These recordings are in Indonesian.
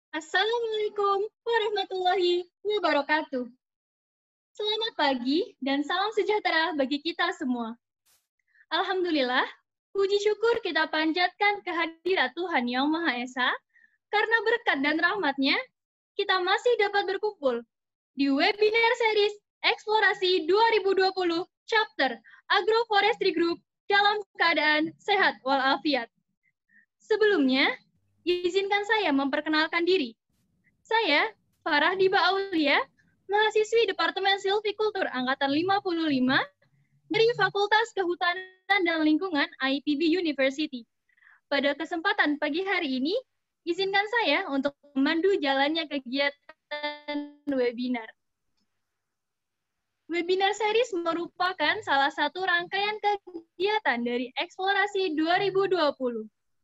Assalamualaikum warahmatullahi wabarakatuh. Selamat pagi dan salam sejahtera bagi kita semua. Alhamdulillah, puji syukur kita panjatkan kehadirat Tuhan Yang Maha Esa, karena berkat dan rahmat-Nya, kita masih dapat berkumpul di webinar series Eksplorasi 2020 Chapter Agroforestry Group dalam keadaan sehat walafiat. Sebelumnya, izinkan saya memperkenalkan diri. Saya, Farah Diba Aulia, mahasiswi Departemen Silvikultur Angkatan 55 dari Fakultas Kehutanan dan Lingkungan IPB University. Pada kesempatan pagi hari ini, izinkan saya untuk memandu jalannya kegiatan webinar. Webinar series merupakan salah satu rangkaian kegiatan dari Eksplorasi 2020.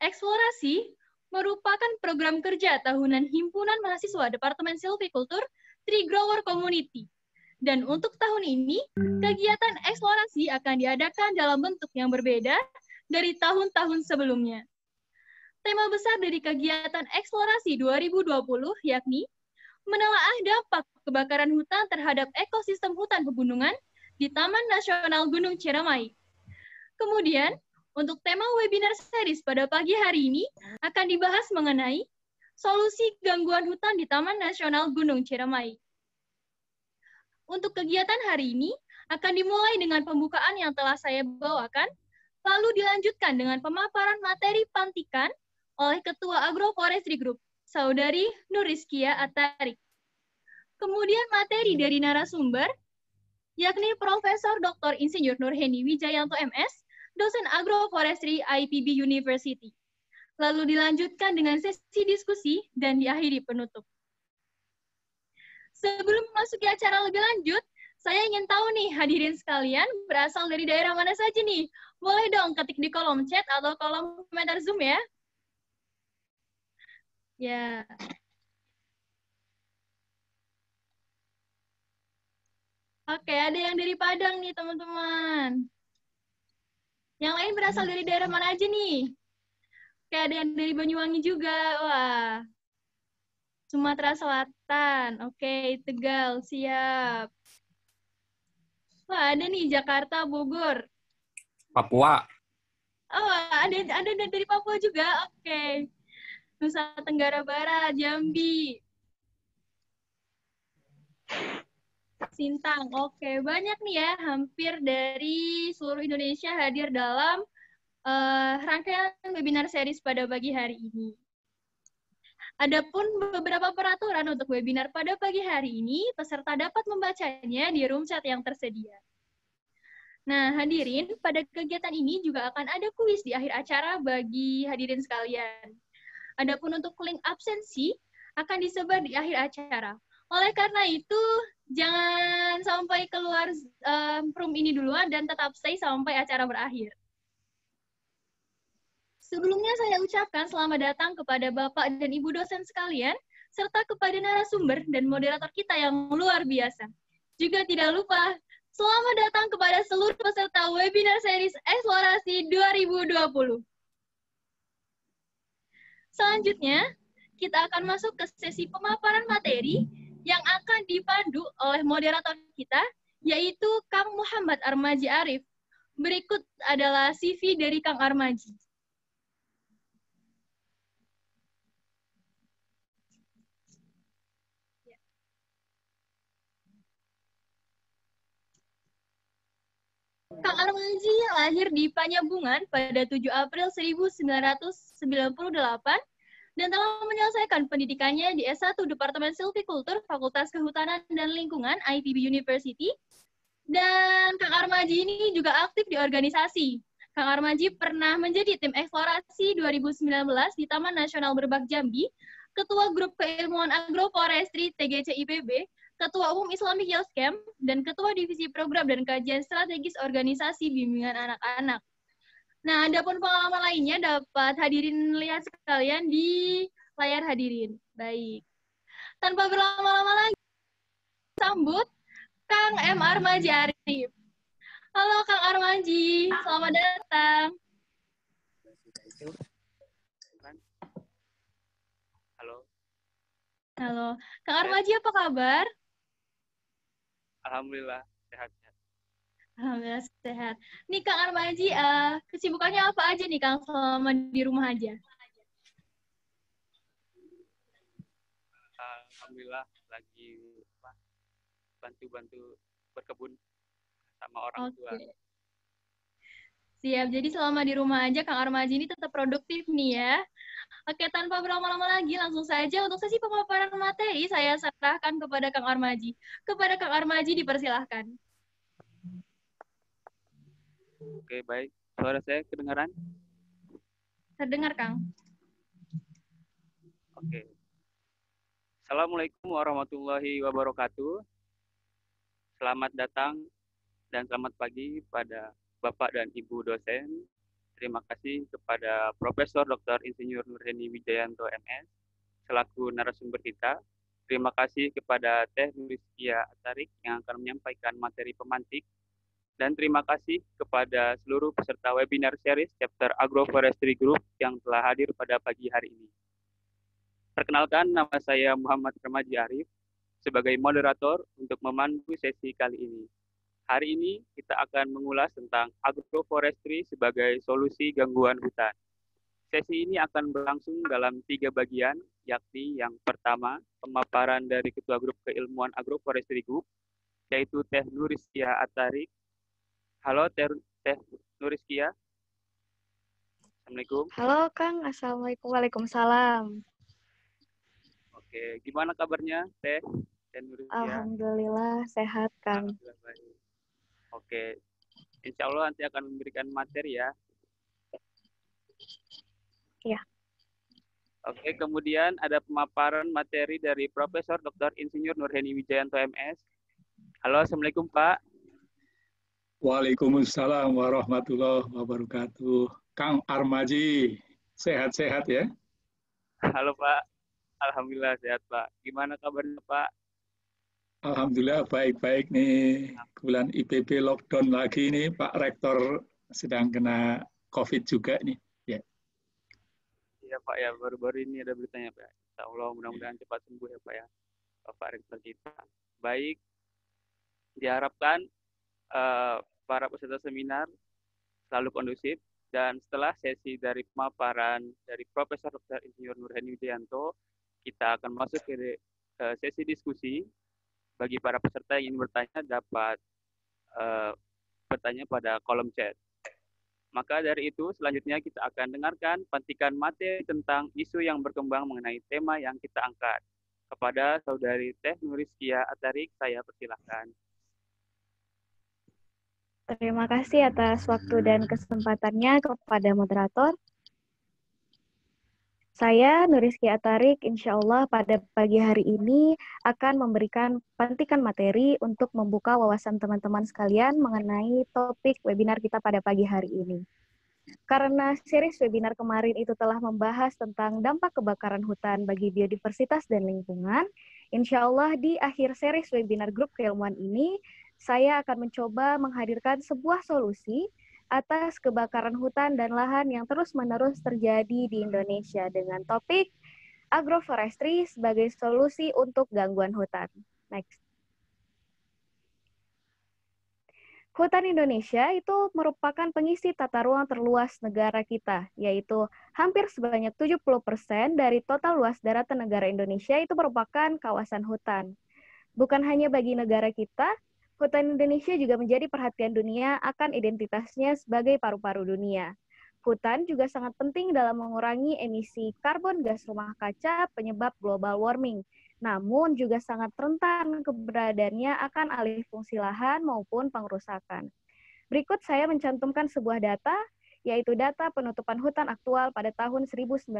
Eksplorasi merupakan program kerja tahunan Himpunan Mahasiswa Departemen Silvikultur Tree Grower Community. Dan untuk tahun ini, kegiatan eksplorasi akan diadakan dalam bentuk yang berbeda dari tahun-tahun sebelumnya. Tema besar dari kegiatan eksplorasi 2020 yakni menelaah dampak kebakaran hutan terhadap ekosistem hutan pegunungan di Taman Nasional Gunung Ciremai. Kemudian, untuk tema webinar series pada pagi hari ini akan dibahas mengenai solusi gangguan hutan di Taman Nasional Gunung Ciremai. Untuk kegiatan hari ini akan dimulai dengan pembukaan yang telah saya bawakan, lalu dilanjutkan dengan pemaparan materi pantikan oleh Ketua Agroforestry Group, Saudari Nuriskia Atarik. Kemudian materi dari narasumber, yakni Profesor Dr. Insinyur Nurheni Wijayanto MS, dosen Agroforestry IPB University. Lalu dilanjutkan dengan sesi diskusi dan diakhiri penutup. Sebelum memasuki acara lebih lanjut, saya ingin tahu nih hadirin sekalian berasal dari daerah mana saja nih? Boleh dong ketik di kolom chat atau kolom komentar Zoom ya. Ya. Oke, ada yang dari Padang nih teman-teman. Yang lain berasal dari daerah mana aja nih? Oke, ada yang dari Banyuwangi juga. Wah. Sumatera Selatan. Oke, Tegal, siap. Wah, ada nih Jakarta, Bogor. Papua. Oh, ada dari Papua juga. Oke. Nusa Tenggara Barat, Jambi. Sintang. Oke, banyak nih ya, hampir dari seluruh Indonesia hadir dalam rangkaian webinar series pada pagi hari ini. Adapun beberapa peraturan untuk webinar pada pagi hari ini, peserta dapat membacanya di room chat yang tersedia. Nah, hadirin, pada kegiatan ini juga akan ada kuis di akhir acara bagi hadirin sekalian. Adapun untuk link absensi akan disebar di akhir acara. Oleh karena itu, jangan sampai keluar room ini duluan dan tetap stay sampai acara berakhir. Sebelumnya saya ucapkan selamat datang kepada Bapak dan Ibu dosen sekalian, serta kepada narasumber dan moderator kita yang luar biasa. Juga tidak lupa, selamat datang kepada seluruh peserta webinar series Eksplorasi 2020. Selanjutnya, kita akan masuk ke sesi pemaparan materi yang akan dipandu oleh moderator kita, yaitu Kang Muhammad Armaji Arif. Berikut adalah CV dari Kang Armaji. Kang Armaji lahir di Panyabungan pada 7 April 1998 dan telah menyelesaikan pendidikannya di S1 Departemen Silvikultur Fakultas Kehutanan dan Lingkungan IPB University. Dan Kang Armaji ini juga aktif di organisasi. Kang Armaji pernah menjadi tim eksplorasi 2019 di Taman Nasional Berbak Jambi, Ketua Grup Keilmuan Agroforestry TGC IPB, Ketua Umum Islamic Youth Camp, dan Ketua Divisi Program dan Kajian Strategis Organisasi Bimbingan Anak-Anak. Nah, adapun pengalaman lainnya dapat hadirin lihat sekalian di layar hadirin. Baik. Tanpa berlama-lama lagi, sambut Kang M. Armaji Arif. Halo Kang Armaji, selamat datang. Halo. Halo, Kang Armaji apa kabar? Alhamdulillah sehat. Alhamdulillah sehat. Nih Kang Armaji, kesibukannya apa aja nih Kang selama di rumah aja? Alhamdulillah lagi bantu-bantu berkebun sama orang tua. Siap, jadi selama di rumah aja Kang Armaji ini tetap produktif nih ya. Oke, tanpa berlama-lama lagi, langsung saja untuk sesi pemaparan materi saya serahkan kepada Kang Armaji. Kepada Kang Armaji dipersilahkan. Oke, baik. Suara saya kedengaran? Terdengar, Kang. Oke. Assalamualaikum warahmatullahi wabarakatuh. Selamat datang dan selamat pagi pada Bapak dan Ibu dosen. Terima kasih kepada Profesor Dr. Insinyur Nurheni Wijayanto MS selaku narasumber kita. Terima kasih kepada Teh Nuriskia Atarik yang akan menyampaikan materi pemantik. Dan terima kasih kepada seluruh peserta webinar series chapter Agroforestry Group yang telah hadir pada pagi hari ini. Perkenalkan, nama saya Muhammad Armaji Arif sebagai moderator untuk memandu sesi kali ini. Hari ini kita akan mengulas tentang agroforestry sebagai solusi gangguan hutan. Sesi ini akan berlangsung dalam 3 bagian, yakni yang pertama, pemaparan dari Ketua Grup Keilmuan Agroforestry Group, yaitu Teh Nuriskia Atarik. Halo Teh Nuriskia. Assalamualaikum. Halo Kang, Assalamualaikum. Waalaikumsalam. Oke, gimana kabarnya Teh Nuriskia? Alhamdulillah sehat Kang. Alhamdulillah baik. Oke, insya Allah nanti akan memberikan materi ya. Ya. Oke, kemudian ada pemaparan materi dari Profesor Dr. Insinyur Nurheni Wijayanto MS. Halo, Assalamualaikum Pak. Waalaikumsalam warahmatullahi wabarakatuh. Kang Armaji, sehat-sehat ya? Halo Pak, Alhamdulillah sehat Pak. Gimana kabarnya Pak? Alhamdulillah baik-baik nih. Bulan IPB lockdown lagi nih, Pak Rektor sedang kena COVID juga nih. Ya. Iya Pak ya, baru-baru ini ada beritanya Pak. Insya Allah mudah-mudahan cepat sembuh ya Pak ya, Bapak Rektor kita. Baik, diharapkan para peserta seminar selalu kondusif, dan setelah sesi dari pemaparan dari Profesor Dr. Insinyur Nurheni Wijayanto, kita akan masuk ke sesi diskusi. Bagi para peserta yang ingin bertanya dapat bertanya pada kolom chat. Maka dari itu selanjutnya kita akan dengarkan petikan materi tentang isu yang berkembang mengenai tema yang kita angkat. Kepada Saudari Teh Nuriskia Atarik, saya persilahkan. Terima kasih atas waktu dan kesempatannya kepada moderator. Saya, Nuriskia Atarik, insya Allah pada pagi hari ini akan memberikan petikan materi untuk membuka wawasan teman-teman sekalian mengenai topik webinar kita pada pagi hari ini. Karena series webinar kemarin itu telah membahas tentang dampak kebakaran hutan bagi biodiversitas dan lingkungan, insya Allah di akhir series webinar grup keilmuan ini, saya akan mencoba menghadirkan sebuah solusi atas kebakaran hutan dan lahan yang terus-menerus terjadi di Indonesia dengan topik agroforestry sebagai solusi untuk gangguan hutan. Next. Hutan Indonesia itu merupakan pengisi tata ruang terluas negara kita, yaitu hampir sebanyak 70% dari total luas daratan negara Indonesia itu merupakan kawasan hutan. Bukan hanya bagi negara kita, hutan Indonesia juga menjadi perhatian dunia akan identitasnya sebagai paru-paru dunia. Hutan juga sangat penting dalam mengurangi emisi karbon gas rumah kaca penyebab global warming, namun juga sangat rentan keberadaannya akan alih fungsi lahan maupun pengerusakan. Berikut saya mencantumkan sebuah data, yaitu data penutupan hutan aktual pada tahun 1997.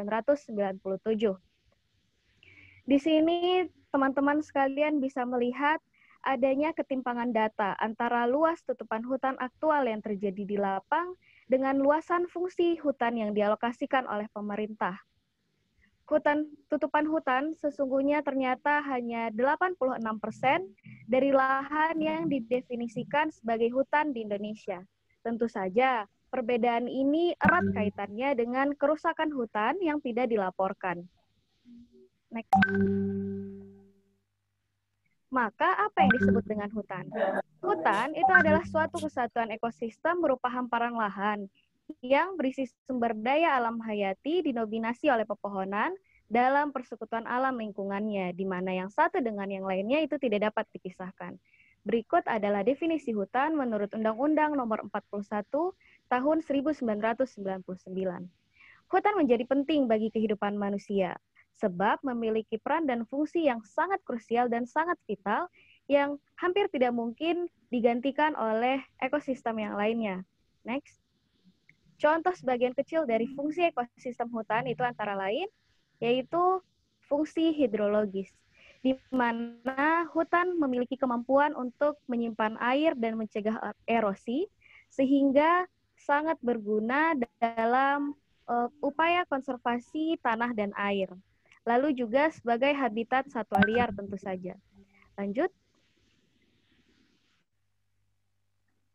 Di sini teman-teman sekalian bisa melihat adanya ketimpangan data antara luas tutupan hutan aktual yang terjadi di lapang dengan luasan fungsi hutan yang dialokasikan oleh pemerintah. Tutupan hutan sesungguhnya ternyata hanya 86% dari lahan yang didefinisikan sebagai hutan di Indonesia. Tentu saja, perbedaan ini erat kaitannya dengan kerusakan hutan yang tidak dilaporkan. Next. Maka apa yang disebut dengan hutan? Hutan itu adalah suatu kesatuan ekosistem berupa hamparan lahan yang berisi sumber daya alam hayati dinominasi oleh pepohonan dalam persekutuan alam lingkungannya, di mana yang satu dengan yang lainnya itu tidak dapat dipisahkan. Berikut adalah definisi hutan menurut Undang-Undang Nomor 41 Tahun 1999. Hutan menjadi penting bagi kehidupan manusia, sebab memiliki peran dan fungsi yang sangat krusial dan sangat vital yang hampir tidak mungkin digantikan oleh ekosistem yang lainnya. Next. Contoh sebagian kecil dari fungsi ekosistem hutan itu antara lain, yaitu fungsi hidrologis, di mana hutan memiliki kemampuan untuk menyimpan air dan mencegah erosi, sehingga sangat berguna dalam upaya konservasi tanah dan air. Lalu juga sebagai habitat satwa liar tentu saja. Lanjut.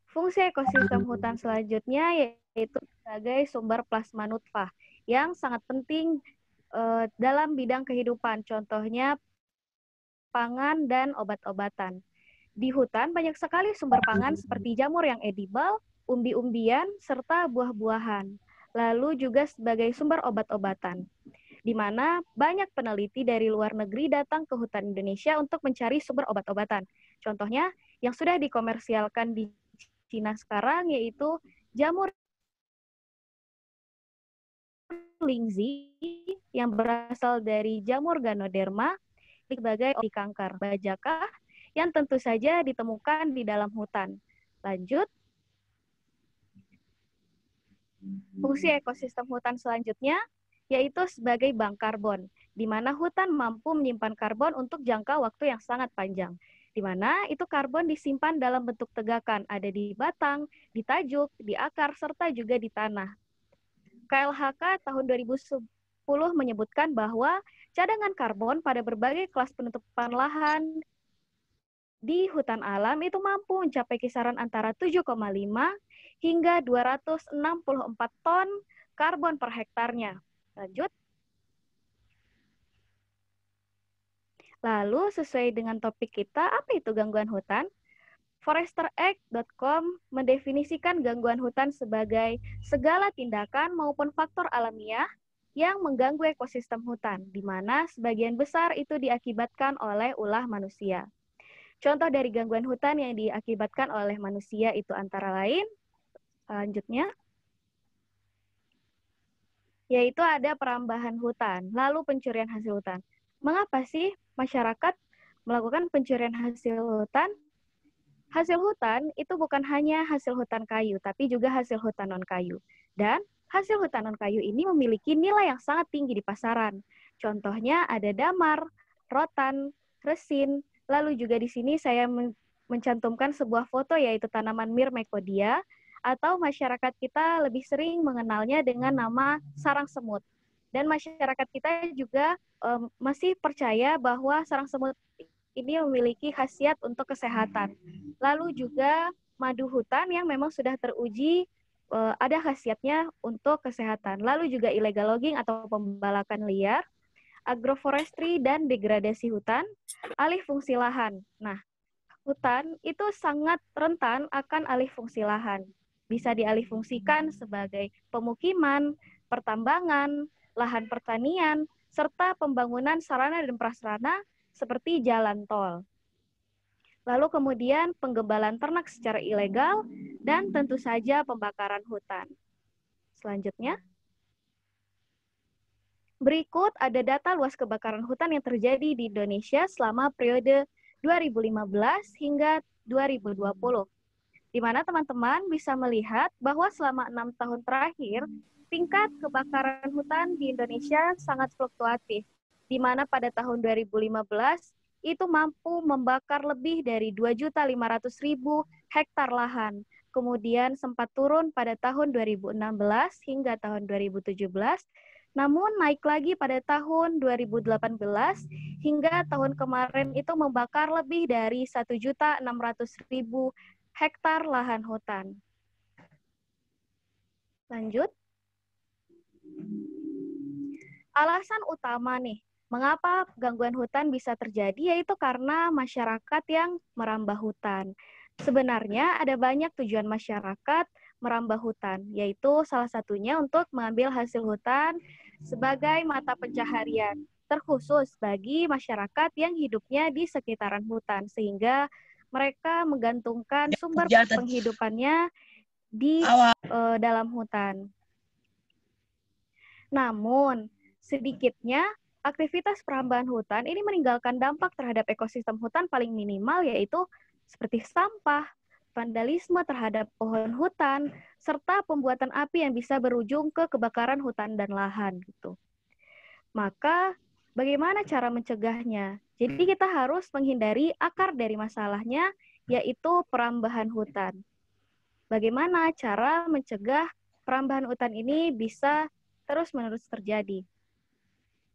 Fungsi ekosistem hutan selanjutnya yaitu sebagai sumber plasma nutfah yang sangat penting dalam bidang kehidupan, contohnya pangan dan obat-obatan. Di hutan banyak sekali sumber pangan seperti jamur yang edible, umbi-umbian, serta buah-buahan. Lalu juga sebagai sumber obat-obatan, di mana banyak peneliti dari luar negeri datang ke hutan Indonesia untuk mencari sumber obat-obatan. Contohnya yang sudah dikomersialkan di Cina sekarang yaitu jamur lingzi yang berasal dari jamur Ganoderma sebagai obat kanker bajakah yang tentu saja ditemukan di dalam hutan. Lanjut. Fungsi ekosistem hutan selanjutnya yaitu sebagai bank karbon, di mana hutan mampu menyimpan karbon untuk jangka waktu yang sangat panjang, di mana itu karbon disimpan dalam bentuk tegakan, ada di batang, di tajuk, di akar, serta juga di tanah. KLHK tahun 2010 menyebutkan bahwa cadangan karbon pada berbagai kelas penutupan lahan di hutan alam itu mampu mencapai kisaran antara 7,5 hingga 264 ton karbon per hektarnya. Lanjut. Lalu sesuai dengan topik kita, apa itu gangguan hutan? ForesterAct.com mendefinisikan gangguan hutan sebagai segala tindakan maupun faktor alamiah yang mengganggu ekosistem hutan, di mana sebagian besar itu diakibatkan oleh ulah manusia. Contoh dari gangguan hutan yang diakibatkan oleh manusia itu antara lain, selanjutnya, yaitu ada perambahan hutan, lalu pencurian hasil hutan. Mengapa sih masyarakat melakukan pencurian hasil hutan? Hasil hutan itu bukan hanya hasil hutan kayu, tapi juga hasil hutan non-kayu. Dan hasil hutan non-kayu ini memiliki nilai yang sangat tinggi di pasaran. Contohnya ada damar, rotan, resin, lalu juga di sini saya mencantumkan sebuah foto yaitu tanaman Myrmecodia, atau masyarakat kita lebih sering mengenalnya dengan nama sarang semut. Dan masyarakat kita juga masih percaya bahwa sarang semut ini memiliki khasiat untuk kesehatan. Lalu juga madu hutan yang memang sudah teruji ada khasiatnya untuk kesehatan. Lalu juga illegal logging atau pembalakan liar, agroforestry dan degradasi hutan, alih fungsi lahan. Nah, hutan itu sangat rentan akan alih fungsi lahan. Bisa dialihfungsikan sebagai pemukiman, pertambangan, lahan pertanian, serta pembangunan sarana dan prasarana seperti jalan tol. Lalu kemudian penggembalan ternak secara ilegal, dan tentu saja pembakaran hutan. Selanjutnya, berikut ada data luas kebakaran hutan yang terjadi di Indonesia selama periode 2015 hingga 2020. Di mana teman-teman bisa melihat bahwa selama 6 tahun terakhir, tingkat kebakaran hutan di Indonesia sangat fluktuatif, di mana pada tahun 2015 itu mampu membakar lebih dari 2.500.000 hektar lahan. Kemudian sempat turun pada tahun 2016 hingga tahun 2017, namun naik lagi pada tahun 2018 hingga tahun kemarin itu membakar lebih dari 1.600.000 hektar lahan hutan. Lanjut. Alasan utama nih, mengapa gangguan hutan bisa terjadi yaitu karena masyarakat yang merambah hutan. Sebenarnya ada banyak tujuan masyarakat merambah hutan, yaitu salah satunya untuk mengambil hasil hutan sebagai mata pencaharian, terkhusus bagi masyarakat yang hidupnya di sekitaran hutan, sehingga mereka menggantungkan sumber penghidupannya di dalam hutan. Namun, sedikitnya aktivitas perambahan hutan ini meninggalkan dampak terhadap ekosistem hutan paling minimal, yaitu seperti sampah, vandalisme terhadap pohon hutan, serta pembuatan api yang bisa berujung ke kebakaran hutan dan lahan gitu. Maka bagaimana cara mencegahnya? Jadi kita harus menghindari akar dari masalahnya, yaitu perambahan hutan. Bagaimana cara mencegah perambahan hutan ini bisa terus-menerus terjadi?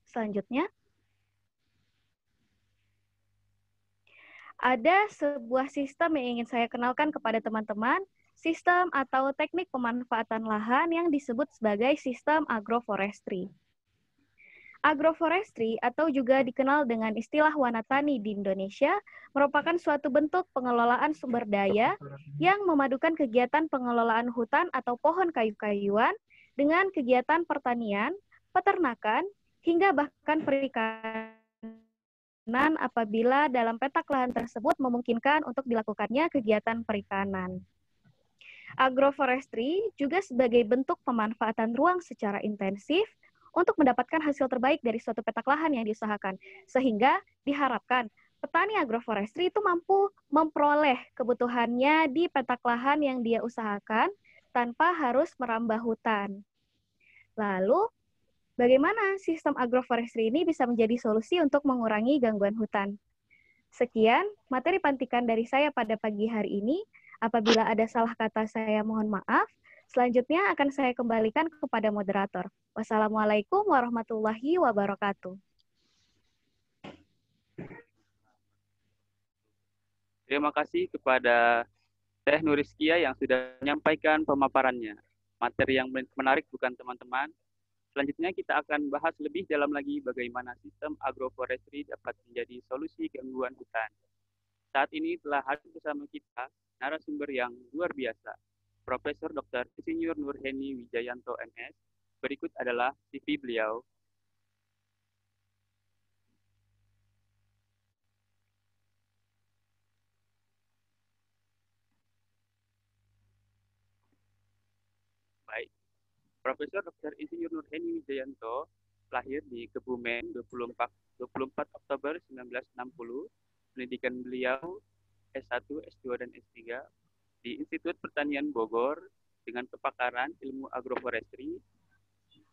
Selanjutnya, ada sebuah sistem yang ingin saya kenalkan kepada teman-teman, sistem atau teknik pemanfaatan lahan yang disebut sebagai sistem agroforestry. Agroforestry atau juga dikenal dengan istilah wanatani di Indonesia merupakan suatu bentuk pengelolaan sumber daya yang memadukan kegiatan pengelolaan hutan atau pohon kayu-kayuan dengan kegiatan pertanian, peternakan, hingga bahkan perikanan apabila dalam petak lahan tersebut memungkinkan untuk dilakukannya kegiatan perikanan. Agroforestry juga sebagai bentuk pemanfaatan ruang secara intensif untuk mendapatkan hasil terbaik dari suatu petak lahan yang diusahakan, sehingga diharapkan petani agroforestry itu mampu memperoleh kebutuhannya di petak lahan yang dia usahakan tanpa harus merambah hutan. Lalu, bagaimana sistem agroforestry ini bisa menjadi solusi untuk mengurangi gangguan hutan? Sekian materi pantikan dari saya pada pagi hari ini. Apabila ada salah kata saya mohon maaf. Selanjutnya akan saya kembalikan kepada moderator. Wassalamualaikum warahmatullahi wabarakatuh. Terima kasih kepada Teh Nuriskia yang sudah menyampaikan pemaparannya. Materi yang menarik bukan teman-teman? Selanjutnya kita akan bahas lebih dalam lagi bagaimana sistem agroforestry dapat menjadi solusi gangguan hutan. Saat ini telah hadir bersama kita narasumber yang luar biasa, Profesor Dr. Insinyur Nurheni Wijayanto MS. Berikut adalah CV beliau. Baik, Profesor Dr. Insinyur Nurheni Wijayanto lahir di Kebumen 24 Oktober 1960. Pendidikan beliau S1, S2, dan S3 di Institut Pertanian Bogor dengan kepakaran ilmu agroforestry.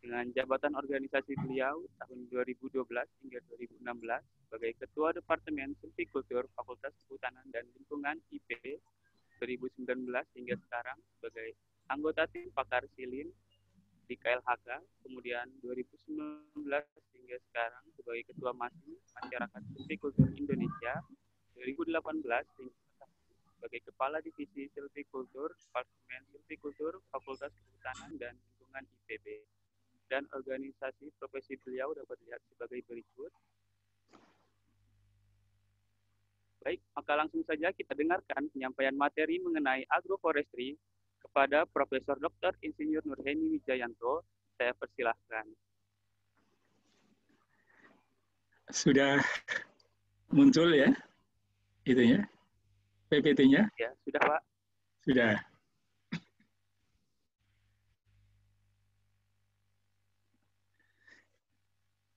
Dengan jabatan organisasi beliau tahun 2012 hingga 2016 sebagai Ketua Departemen Silvikultur Fakultas Kehutanan dan Lingkungan IP 2019 hingga sekarang sebagai anggota tim pakar silin di KLHK, kemudian 2019 hingga sekarang sebagai Ketua MASI Masyarakat Silvikultur Indonesia 2018 hingga sebagai Kepala Divisi Silvikultur Departemen Silvikultur Fakultas Kehutanan dan Lingkungan IPB. Dan organisasi profesi beliau dapat dilihat sebagai berikut. Baik, maka langsung saja kita dengarkan penyampaian materi mengenai agroforestry kepada Profesor Dr. Insinyur Nurheni Wijayanto. Saya persilahkan. Sudah muncul ya, itunya, PPT-nya? Ya, sudah Pak. Sudah.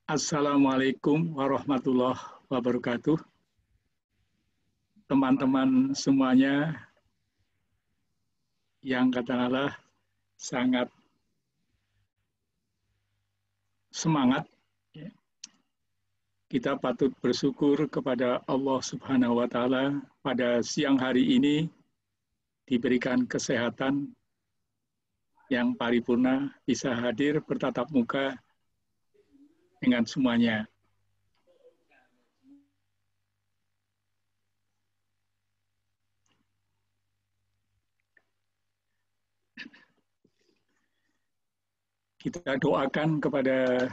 Assalamualaikum warahmatullahi wabarakatuh. Teman-teman semuanya yang katakanlah sangat semangat, ya. Kita patut bersyukur kepada Allah Subhanahu wa Ta'ala pada siang hari ini diberikan kesehatan yang paripurna, bisa hadir bertatap muka dengan semuanya. Kita doakan kepada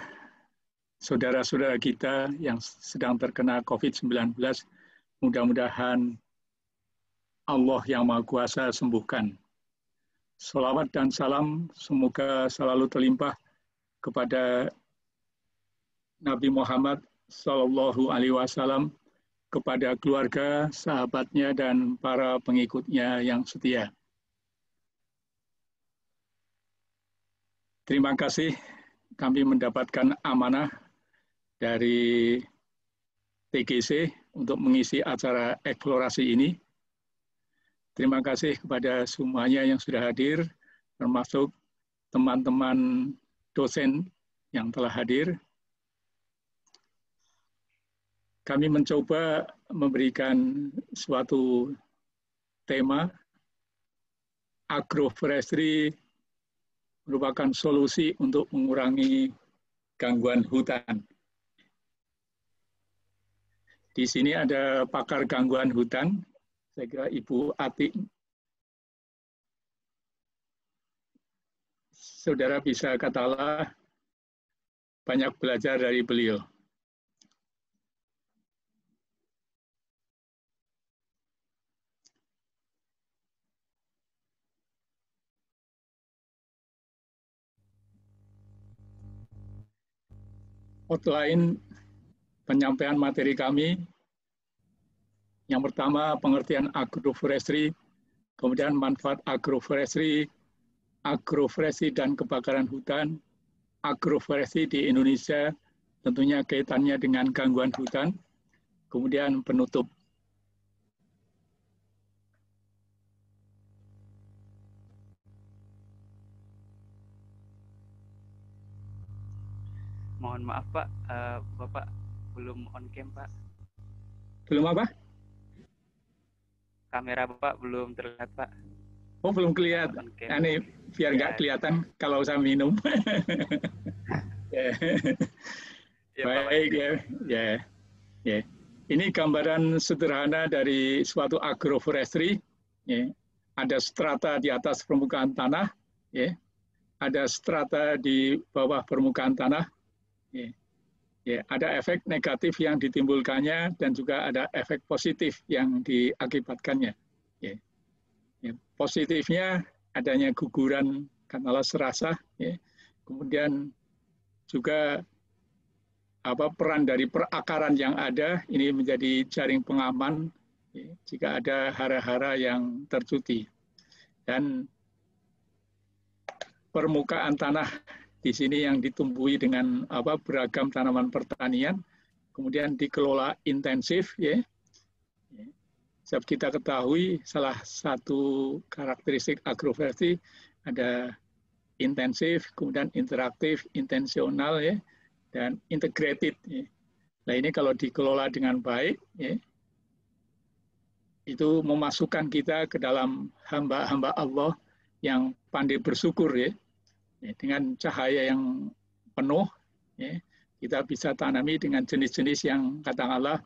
saudara-saudara kita yang sedang terkena COVID-19, mudah-mudahan Allah yang Maha Kuasa sembuhkan. Salawat dan salam semoga selalu terlimpah kepada Nabi Muhammad Sallallahu Alaihi Wasallam, kepada keluarga, sahabatnya, dan para pengikutnya yang setia. Terima kasih kami mendapatkan amanah dari TGC untuk mengisi acara eksplorasi ini. Terima kasih kepada semuanya yang sudah hadir, termasuk teman-teman dosen yang telah hadir. Kami mencoba memberikan suatu tema, agroforestry merupakan solusi untuk mengurangi gangguan hutan. Di sini ada pakar gangguan hutan, saya kira Ibu Ati. Saudara bisa katakanlah banyak belajar dari beliau. Outline penyampaian materi kami. Yang pertama, pengertian agroforestry, kemudian manfaat agroforestry, agroforestry dan kebakaran hutan, agroforestry di Indonesia, tentunya kaitannya dengan gangguan hutan, kemudian penutup. Mohon maaf Pak, Bapak belum on cam Pak. Belum apa? Kamera Bapak belum terlihat Pak. Oh, belum kelihatan. Ini biar nggak kelihatan kalau saya minum. Ya, baik ya. Ini gambaran sederhana dari suatu agroforestry. Ya. Ada strata di atas permukaan tanah, ya. Ada strata di bawah permukaan tanah. Ya, ada efek negatif yang ditimbulkannya dan juga ada efek positif yang diakibatkannya. Ya. Ya, positifnya adanya guguran katakanlah serasa, ya. Kemudian juga peran dari perakaran yang ada ini menjadi jaring pengaman, ya, jika ada hara-hara yang tercuti. Dan permukaan tanah di sini yang ditumbuhi dengan beragam tanaman pertanian, kemudian dikelola intensif, ya. Sebab kita ketahui salah satu karakteristik agroforestry ada intensif, kemudian interaktif, intensional, ya, dan integrated. Ya. Nah ini kalau dikelola dengan baik, ya, itu memasukkan kita ke dalam hamba-hamba Allah yang pandai bersyukur, ya. Dengan cahaya yang penuh, ya, kita bisa tanami dengan jenis-jenis yang katakanlah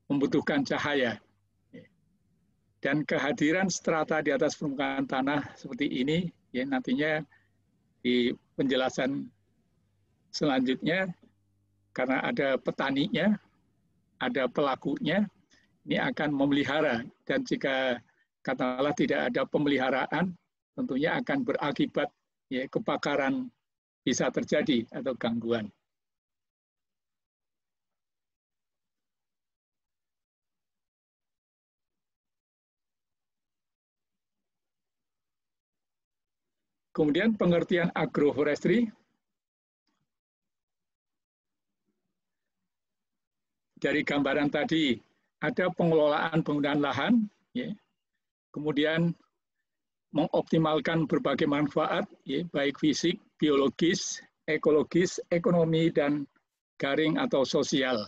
membutuhkan cahaya. Dan kehadiran strata di atas permukaan tanah seperti ini, ya, nantinya di penjelasan selanjutnya, karena ada petaninya, ada pelakunya, ini akan memelihara, dan jika katakanlah tidak ada pemeliharaan, tentunya akan berakibat ya, kebakaran bisa terjadi atau gangguan. Kemudian pengertian agroforestry. Dari gambaran tadi, ada pengelolaan penggunaan lahan, ya. Kemudian mengoptimalkan berbagai manfaat, ya, baik fisik, biologis, ekologis, ekonomi, dan garing atau sosial.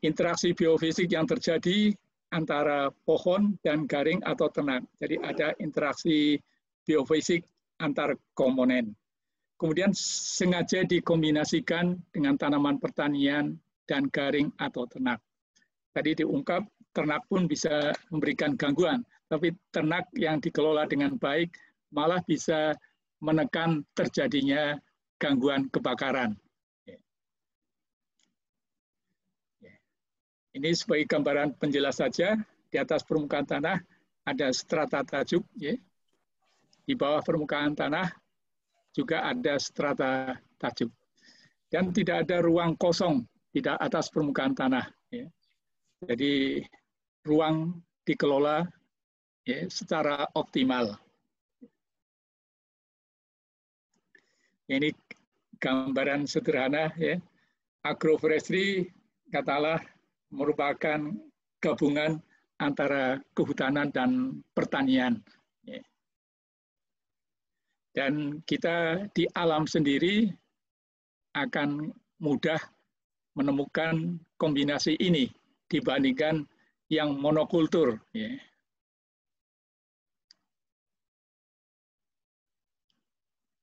Interaksi biofisik yang terjadi antara pohon dan garing atau ternak. Jadi ada interaksi biofisik antar komponen. Kemudian sengaja dikombinasikan dengan tanaman pertanian dan garing atau ternak. Tadi diungkap, ternak pun bisa memberikan gangguan, tapi ternak yang dikelola dengan baik malah bisa menekan terjadinya gangguan kebakaran. Ini sebagai gambaran penjelas saja. Di atas permukaan tanah ada strata tajuk, ya. Di bawah permukaan tanah juga ada strata tajuk. Dan tidak ada ruang kosong di atas permukaan tanah. Ya. Jadi ruang dikelola ya, secara optimal. Ini gambaran sederhana, ya. Agroforestry katakanlah merupakan gabungan antara kehutanan dan pertanian. Ya. Dan kita di alam sendiri akan mudah menemukan kombinasi ini dibandingkan yang monokultur. Ya.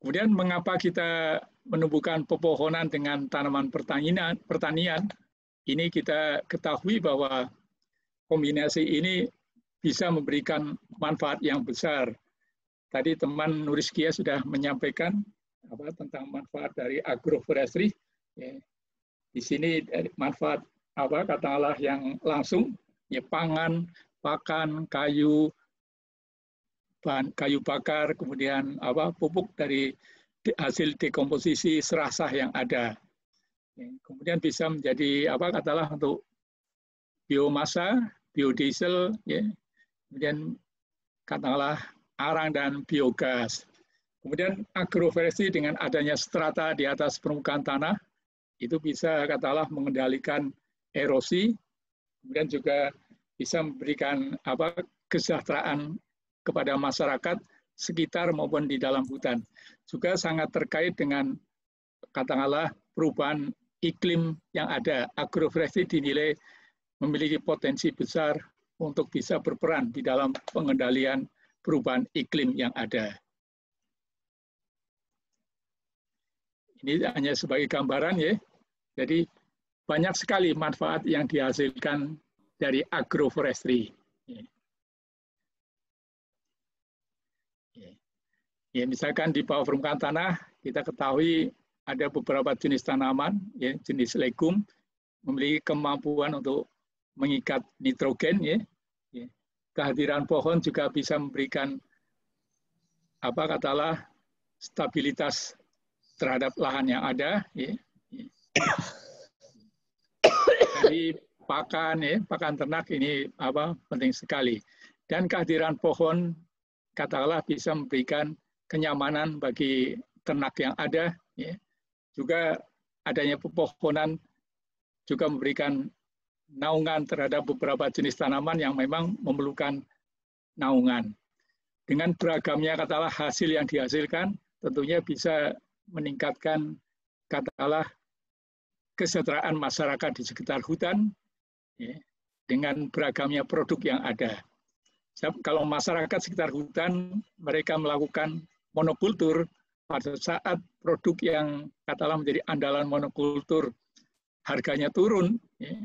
Kemudian mengapa kita menumbuhkan pepohonan dengan tanaman pertanian? Ini kita ketahui bahwa kombinasi ini bisa memberikan manfaat yang besar. Tadi teman Nuriskia sudah menyampaikan tentang manfaat dari agroforestry. Ya. Di sini manfaat katakanlah yang langsung, ya, pangan, pakan, kayu, bahan kayu bakar, kemudian pupuk dari hasil dekomposisi serasah yang ada. Ya. Kemudian bisa menjadi katakanlah untuk biomasa, biodiesel, ya. Kemudian katakanlah arang dan biogas. Kemudian agroforestry dengan adanya strata di atas permukaan tanah itu bisa katakanlah mengendalikan erosi, kemudian juga bisa memberikan kesejahteraan kepada masyarakat sekitar maupun di dalam hutan. Juga sangat terkait dengan katakanlah perubahan iklim yang ada. Agroforestry dinilai memiliki potensi besar untuk bisa berperan di dalam pengendalian perubahan iklim yang ada. Ini hanya sebagai gambaran, ya. Jadi banyak sekali manfaat yang dihasilkan dari agroforestry. Ya, misalkan di bawah permukaan tanah kita ketahui ada beberapa jenis tanaman, ya, jenis legum memiliki kemampuan untuk mengikat nitrogen, ya. Kehadiran pohon juga bisa memberikan katakanlah stabilitas terhadap lahan yang ada. Ya. Jadi pakan, ya, pakan ternak ini penting sekali. Dan kehadiran pohon katakanlah bisa memberikan kenyamanan bagi ternak yang ada. Ya. Juga adanya pepohonan juga memberikan naungan terhadap beberapa jenis tanaman yang memang memerlukan naungan. Dengan beragamnya katakanlah hasil yang dihasilkan, tentunya bisa meningkatkan katakanlah kesejahteraan masyarakat di sekitar hutan, ya, dengan beragamnya produk yang ada. Kalau masyarakat sekitar hutan mereka melakukan monokultur, pada saat produk yang katakanlah menjadi andalan monokultur harganya turun, ya,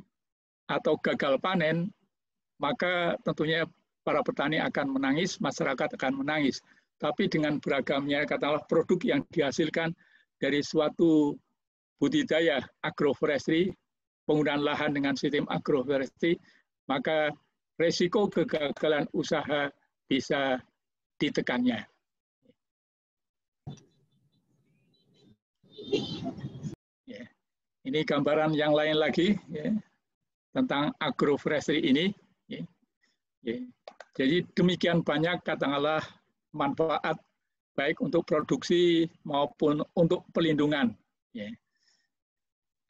atau gagal panen, maka tentunya para petani akan menangis, masyarakat akan menangis. Tapi dengan beragamnya katakanlah produk yang dihasilkan dari suatu budidaya agroforestry, penggunaan lahan dengan sistem agroforestry, maka resiko kegagalan usaha bisa ditekannya. Ya. Ini gambaran yang lain lagi ya, tentang agroforestry ini. Ya. Ya. Jadi demikian banyak katakanlah manfaat baik untuk produksi maupun untuk pelindungan. Ya.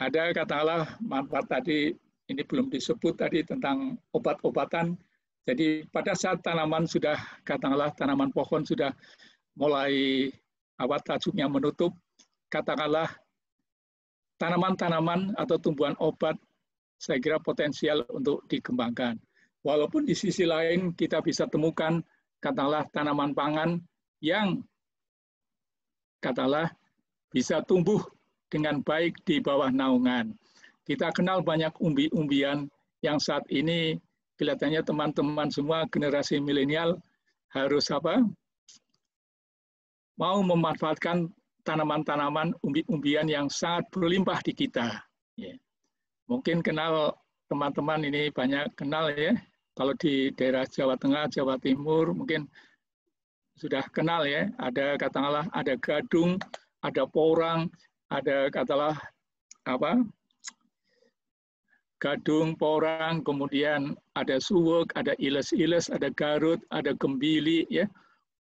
Ada katakanlah manfaat tadi, ini belum disebut tadi tentang obat-obatan. Jadi pada saat tanaman sudah, katakanlah tanaman pohon sudah mulai tajuknya menutup, katakanlah tanaman-tanaman atau tumbuhan obat saya kira potensial untuk dikembangkan. Walaupun di sisi lain kita bisa temukan katakanlah tanaman pangan yang katakanlah bisa tumbuh dengan baik di bawah naungan. Kita kenal banyak umbi-umbian yang saat ini kelihatannya teman-teman semua generasi milenial harus mau memanfaatkan tanaman-tanaman umbi-umbian yang sangat berlimpah di kita. Ya. Mungkin kenal teman-teman ini banyak kenal ya. Kalau di daerah Jawa Tengah, Jawa Timur mungkin sudah kenal ya. Ada katakanlah ada gadung, ada porang, ada katakanlah gadung, porang, kemudian ada suwek, ada iles-iles, ada garut, ada gembili ya.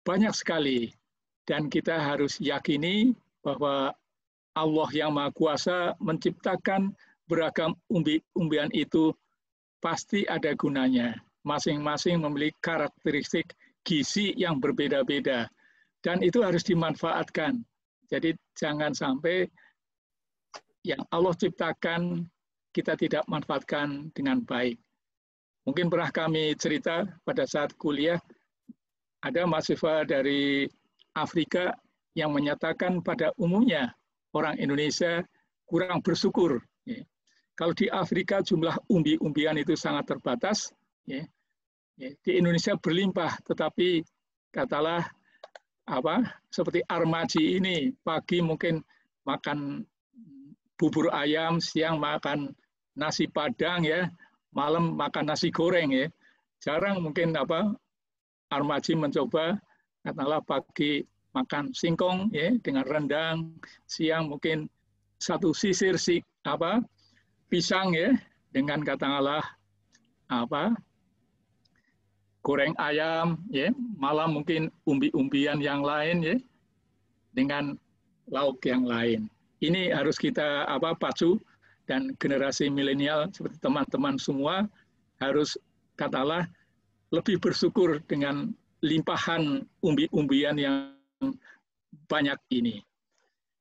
Banyak sekali. Dan kita harus yakini bahwa Allah yang Maha Kuasa menciptakan beragam umbi-umbian itu pasti ada gunanya. Masing-masing memiliki karakteristik gizi yang berbeda-beda. Dan itu harus dimanfaatkan. Jadi jangan sampai yang Allah ciptakan kita tidak manfaatkan dengan baik. Mungkin pernah kami cerita pada saat kuliah, ada mahasiswa dari Afrika yang menyatakan pada umumnya orang Indonesia kurang bersyukur. Ya. Kalau di Afrika jumlah umbi-umbian itu sangat terbatas, ya. Ya. Di Indonesia berlimpah, tetapi katalah seperti Armaji ini pagi mungkin makan bubur ayam, siang makan nasi padang ya, malam makan nasi goreng ya. Jarang mungkin Armaji mencoba katakanlah pagi makan singkong ya dengan rendang, siang mungkin satu sisir pisang ya dengan katakanlah goreng ayam ya, malam mungkin umbi-umbian yang lain ya dengan lauk yang lain. Ini harus kita pacu, dan generasi milenial seperti teman-teman semua harus katakanlah lebih bersyukur dengan limpahan umbi-umbian yang banyak ini.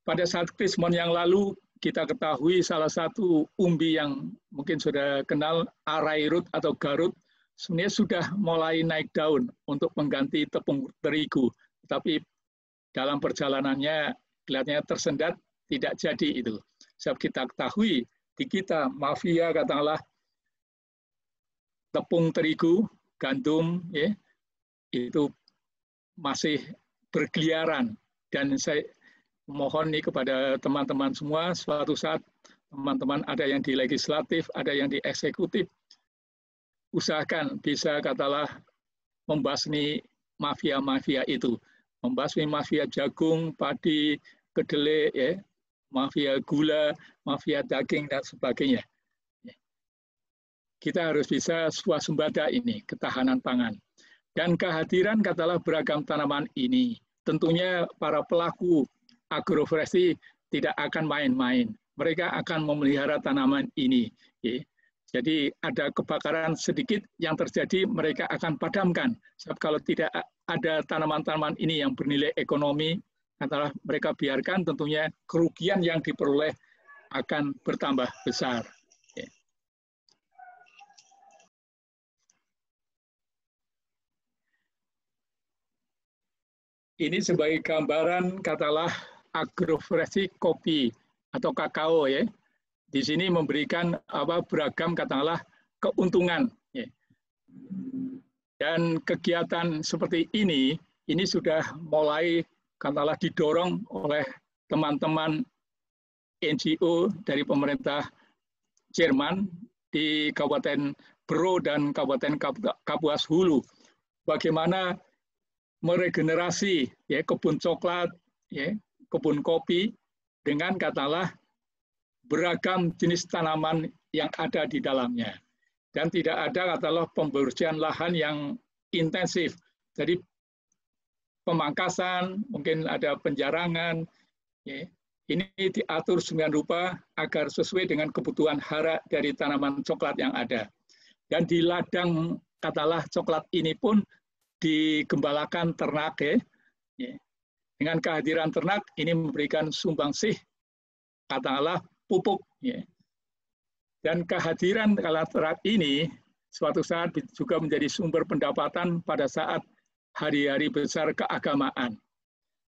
Pada saat Krismon yang lalu, kita ketahui salah satu umbi yang mungkin sudah kenal, arairut atau garut, sebenarnya sudah mulai naik daun untuk mengganti tepung terigu. Tetapi dalam perjalanannya kelihatannya tersendat, tidak jadi itu. Sebab kita ketahui, di kita mafia katakanlah tepung terigu, gandum, ya, itu masih berkeliaran, dan saya mohon nih kepada teman-teman semua, suatu saat teman-teman ada yang di legislatif, ada yang di eksekutif, usahakan bisa katalah membasmi mafia-mafia itu, membasmi mafia jagung, padi, kedelai, ya, mafia gula, mafia daging dan sebagainya. Kita harus bisa swasembada ini, ketahanan pangan. Dan kehadiran katalah beragam tanaman ini, tentunya para pelaku agroforestry tidak akan main-main. Mereka akan memelihara tanaman ini. Jadi ada kebakaran sedikit yang terjadi, mereka akan padamkan. Sebab kalau tidak ada tanaman-tanaman ini yang bernilai ekonomi, katalah mereka biarkan, tentunya kerugian yang diperoleh akan bertambah besar. Ini sebagai gambaran katalah agroforestry kopi atau kakao ya. Di sini memberikan beragam katalah keuntungan. Ya. Dan kegiatan seperti ini sudah mulai katalah didorong oleh teman-teman NGO dari pemerintah Jerman di Kabupaten Bro dan Kabupaten Kapuas Hulu. Bagaimana meregenerasi ya kebun coklat, ya, kebun kopi dengan katakanlah beragam jenis tanaman yang ada di dalamnya. Dan tidak ada katakanlah pembersihan lahan yang intensif. Jadi pemangkasan, mungkin ada penjarangan, ya. Ini diatur sedemikian rupa agar sesuai dengan kebutuhan hara dari tanaman coklat yang ada. Dan di ladang katakanlah coklat ini pun digembalakan ternak, ya. Dengan kehadiran ternak ini memberikan sumbangsih katakanlah pupuk, ya. Dan kehadiran katakanlah ternak ini suatu saat juga menjadi sumber pendapatan pada saat hari-hari besar keagamaan.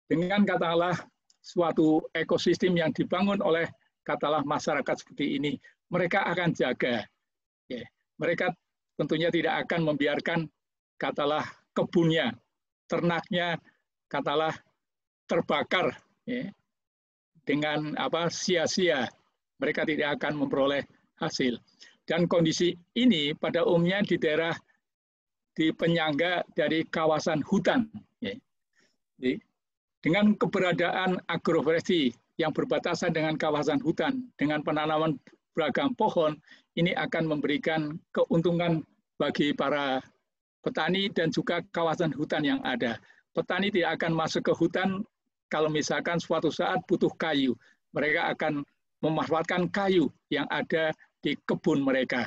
Dengan katakanlah suatu ekosistem yang dibangun oleh katakanlah masyarakat seperti ini, mereka akan jaga. Ya. Mereka tentunya tidak akan membiarkan katakanlah kebunnya, ternaknya katakanlah terbakar, ya, dengan sia-sia. Mereka tidak akan memperoleh hasil. Dan kondisi ini pada umumnya di daerah di penyangga dari kawasan hutan. Ya. Jadi, dengan keberadaan agroforestry yang berbatasan dengan kawasan hutan, dengan penanaman beragam pohon, ini akan memberikan keuntungan bagi para petani dan juga kawasan hutan yang ada. Petani tidak akan masuk ke hutan kalau misalkan suatu saat butuh kayu. Mereka akan memanfaatkan kayu yang ada di kebun mereka.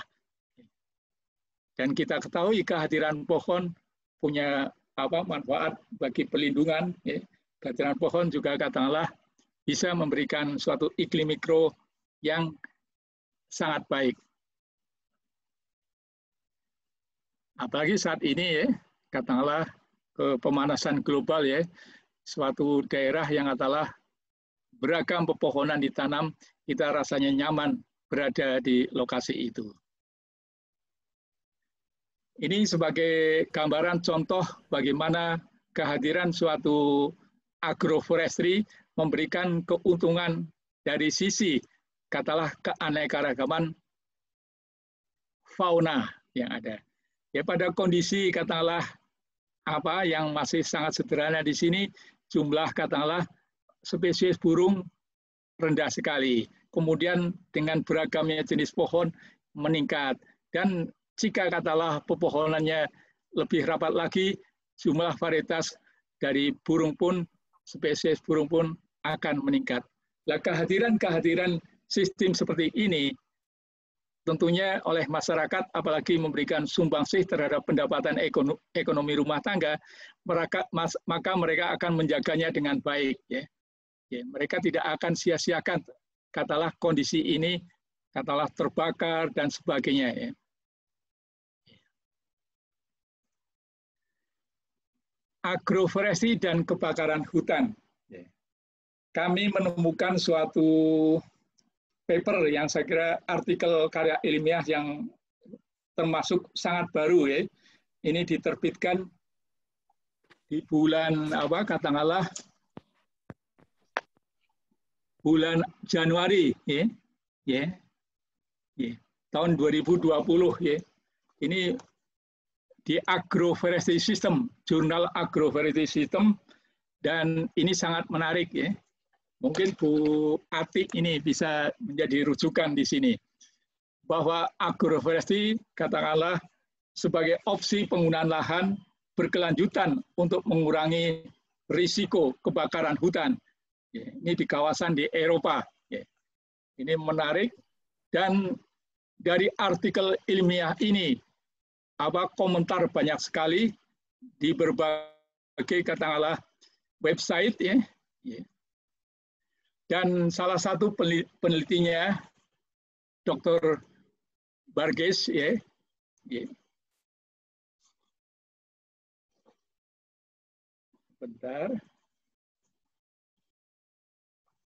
Dan kita ketahui kehadiran pohon punya manfaat bagi pelindungan. Ya. Kehadiran pohon juga katakanlah bisa memberikan suatu iklim mikro yang sangat baik. Apalagi saat ini, ya, katakanlah pemanasan global, ya, suatu daerah yang katakanlah beragam pepohonan ditanam, kita rasanya nyaman berada di lokasi itu. Ini sebagai gambaran contoh bagaimana kehadiran suatu agroforestry memberikan keuntungan dari sisi katakanlah keanekaragaman fauna yang ada. Ya, pada kondisi katakanlah yang masih sangat sederhana di sini, jumlah katakanlah spesies burung rendah sekali. Kemudian dengan beragamnya jenis pohon meningkat. Dan jika katakanlah pepohonannya lebih rapat lagi, jumlah varietas dari burung pun, spesies burung pun akan meningkat. Nah, kehadiran sistem seperti ini tentunya oleh masyarakat, apalagi memberikan sumbangsih terhadap pendapatan ekonomi rumah tangga, maka mereka akan menjaganya dengan baik. Ya. Ya, mereka tidak akan sia-siakan katakanlah kondisi ini, katakanlah terbakar dan sebagainya. Ya. Agroforestry dan kebakaran hutan. Ya. Kami menemukan suatu paper yang saya kira artikel karya ilmiah yang termasuk sangat baru, ya. Ini diterbitkan di bulan katakanlah bulan Januari, ya. Ya. Ya. Tahun 2020, ya. Ini di Agroforestry System, jurnal Agroforestry System, dan ini sangat menarik, ya. Mungkin Bu Ati ini bisa menjadi rujukan di sini. Bahwa agroforestry katakanlah sebagai opsi penggunaan lahan berkelanjutan untuk mengurangi risiko kebakaran hutan. Ini di kawasan di Eropa. Ini menarik. Dan dari artikel ilmiah ini, komentar banyak sekali di berbagai katakanlah website, ya. Dan salah satu penelitinya, Dr. Barges, ya. Bentar.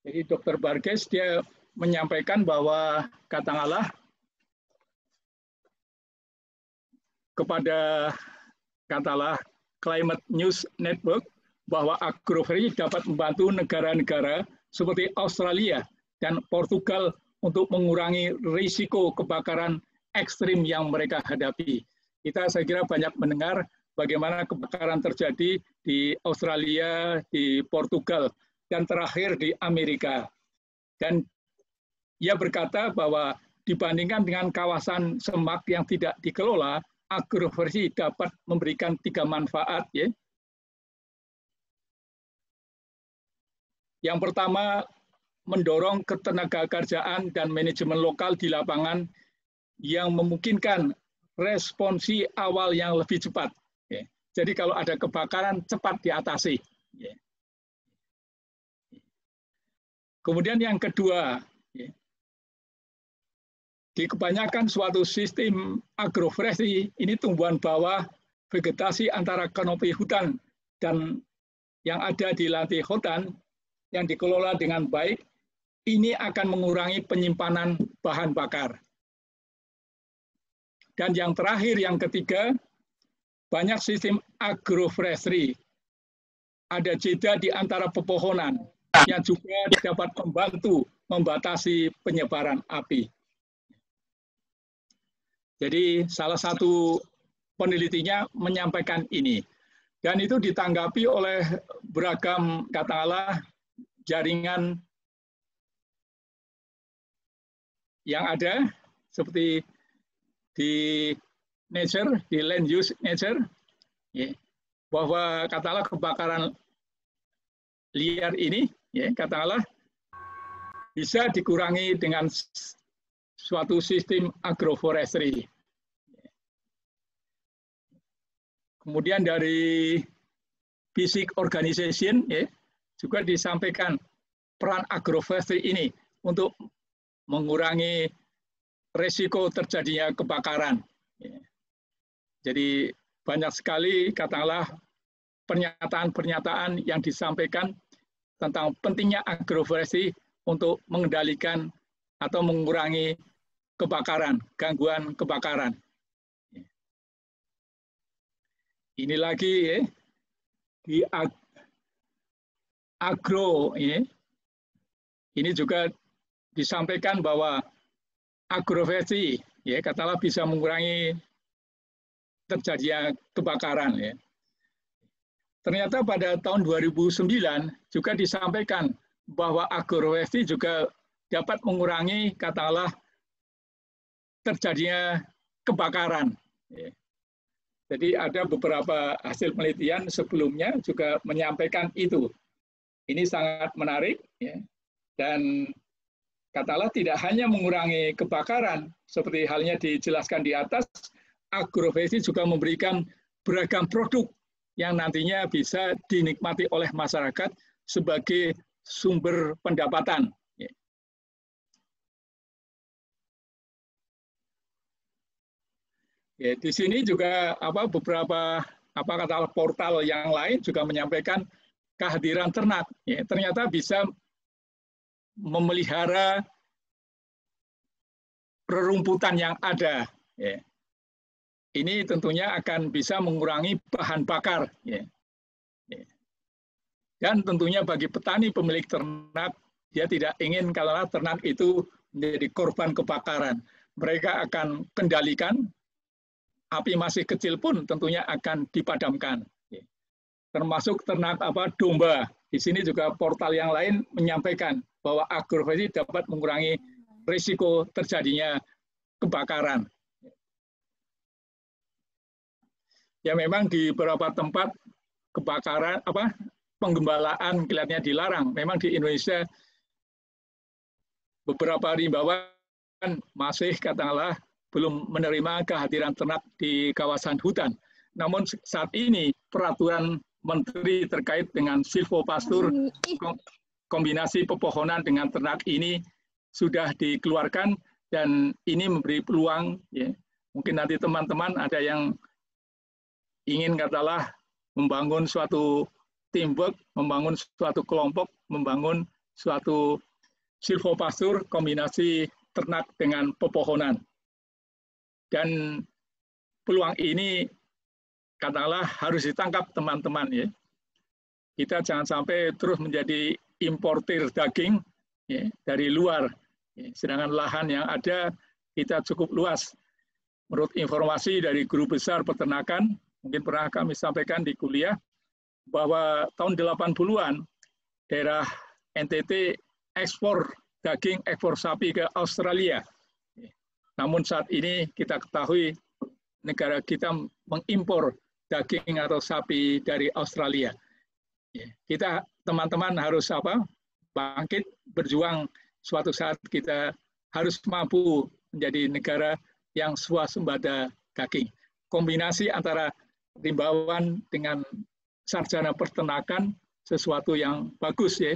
Jadi Dr. Barges dia menyampaikan bahwa katakanlah kepada katakanlah Climate News Network bahwa agroforestry dapat membantu negara-negara seperti Australia dan Portugal untuk mengurangi risiko kebakaran ekstrim yang mereka hadapi. Saya kira banyak mendengar bagaimana kebakaran terjadi di Australia, di Portugal, dan terakhir di Amerika. Dan ia berkata bahwa dibandingkan dengan kawasan semak yang tidak dikelola, agroforestry dapat memberikan 3 manfaat. Ya. Yang pertama, mendorong ketenagakerjaan dan manajemen lokal di lapangan yang memungkinkan responsi awal yang lebih cepat. Ya. Jadi kalau ada kebakaran, cepat diatasi. Ya. Kemudian yang kedua, ya, di kebanyakan suatu sistem agroforestry, ini tumbuhan bawah, vegetasi antara kanopi hutan dan yang ada di lantai hutan, yang dikelola dengan baik, ini akan mengurangi penyimpanan bahan bakar. Dan yang terakhir, yang ketiga, banyak sistem agroforestry. Ada jeda di antara pepohonan yang juga dapat membantu membatasi penyebaran api. Jadi salah satu penelitinya menyampaikan ini. Dan itu ditanggapi oleh beragam, katakanlah, jaringan yang ada, seperti di Nature, di Land Use Nature, ya, bahwa katakanlah kebakaran liar ini, ya, katakanlah bisa dikurangi dengan suatu sistem agroforestry. Kemudian dari Basic Organization, ya, juga disampaikan peran agroforestry ini untuk mengurangi resiko terjadinya kebakaran. Jadi banyak sekali katakanlah pernyataan-pernyataan yang disampaikan tentang pentingnya agroforestry untuk mengendalikan atau mengurangi kebakaran, gangguan kebakaran. Ini lagi ya, di agro ini juga disampaikan bahwa agroforestry, ya, katakanlah bisa mengurangi terjadinya kebakaran. Ya. Ternyata pada tahun 2009 juga disampaikan bahwa agroforestry juga dapat mengurangi, katakanlah, terjadinya kebakaran. Ya. Jadi ada beberapa hasil penelitian sebelumnya juga menyampaikan itu. Ini sangat menarik, ya. Dan katakanlah tidak hanya mengurangi kebakaran, seperti halnya dijelaskan di atas, agroforestry juga memberikan beragam produk yang nantinya bisa dinikmati oleh masyarakat sebagai sumber pendapatan. Ya, di sini juga beberapa katakanlah portal yang lain juga menyampaikan kehadiran ternak. Ya, ternyata bisa memelihara rerumputan yang ada. Ya. Ini tentunya akan bisa mengurangi bahan bakar. Ya. Ya. Dan tentunya bagi petani pemilik ternak, dia tidak ingin kalau ternak itu menjadi korban kebakaran. Mereka akan kendalikan, api masih kecil pun tentunya akan dipadamkan. Ya. Termasuk ternak domba. Di sini juga portal yang lain menyampaikan bahwa agroforestry dapat mengurangi risiko terjadinya kebakaran. Ya memang di beberapa tempat kebakaran penggembalaan kelihatannya dilarang. Memang di Indonesia beberapa himbauan masih katakanlah belum menerima kehadiran ternak di kawasan hutan. Namun saat ini peraturan Menteri terkait dengan silvopastur kombinasi pepohonan dengan ternak ini sudah dikeluarkan dan ini memberi peluang, ya, mungkin nanti teman-teman ada yang ingin katakanlah membangun suatu teamwork, membangun suatu kelompok, membangun suatu silvopastur kombinasi ternak dengan pepohonan. Dan peluang ini katakanlah harus ditangkap teman-teman, ya. Kita jangan sampai terus menjadi importir daging, ya, dari luar. Ya. Sedangkan lahan yang ada kita cukup luas. menurut informasi dari Guru Besar Peternakan, mungkin pernah kami sampaikan di kuliah, bahwa tahun 80-an daerah NTT ekspor daging, ekspor sapi ke Australia. Namun saat ini kita ketahui negara kita mengimpor daging atau sapi dari Australia. Kita teman-teman harus bangkit, berjuang, suatu saat kita harus mampu menjadi negara yang swasembada daging. Kombinasi antara rimbawan dengan sarjana peternakan sesuatu yang bagus ya.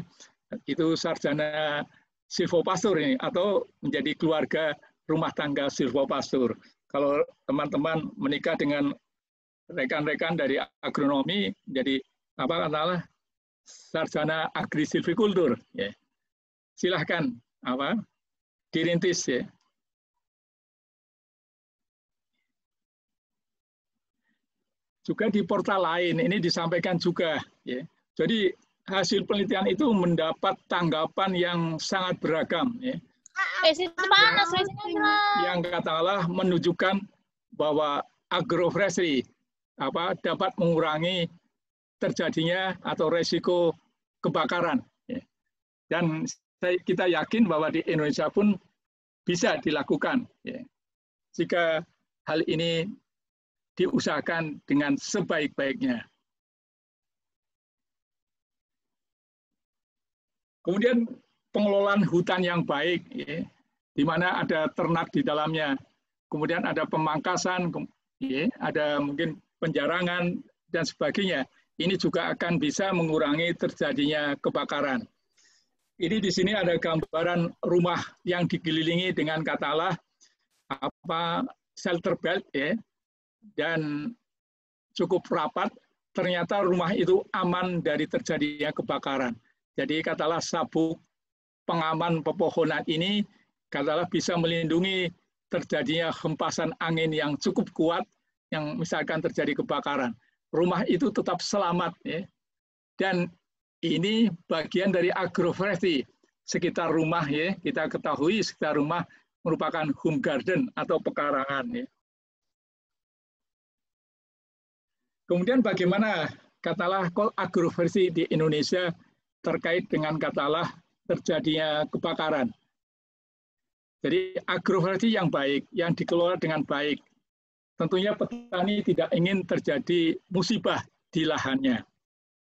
Itu sarjana silvopastur ini atau menjadi keluarga rumah tangga silvopastur. Kalau teman-teman menikah dengan rekan-rekan dari agronomi, jadi sarjana agri silvikultur, ya. Silahkan dirintis ya. Juga di portal lain ini disampaikan juga, ya. Jadi hasil penelitian itu mendapat tanggapan yang sangat beragam, ya. Yang katakanlah menunjukkan bahwa agroforestry dapat mengurangi terjadinya atau resiko kebakaran. Dan kita yakin bahwa di Indonesia pun bisa dilakukan jika hal ini diusahakan dengan sebaik-baiknya. Kemudian pengelolaan hutan yang baik, di mana ada ternak di dalamnya, kemudian ada pemangkasan, ada mungkin penjarangan, dan sebagainya. Ini juga akan bisa mengurangi terjadinya kebakaran. Ini di sini ada gambaran rumah yang dikelilingi dengan katalah shelter belt, dan cukup rapat. Ternyata rumah itu aman dari terjadinya kebakaran. Jadi katalah sabuk pengaman pepohonan ini katalah bisa melindungi terjadinya hempasan angin yang cukup kuat yang misalkan terjadi kebakaran. Rumah itu tetap selamat, ya. Dan ini bagian dari agroforestry. Sekitar rumah, ya, kita ketahui sekitar rumah merupakan home garden atau pekarangan, ya. Kemudian bagaimana katalah agroforestry di Indonesia terkait dengan katalah terjadinya kebakaran. Jadi agroforestry yang baik, yang dikelola dengan baik, tentunya petani tidak ingin terjadi musibah di lahannya.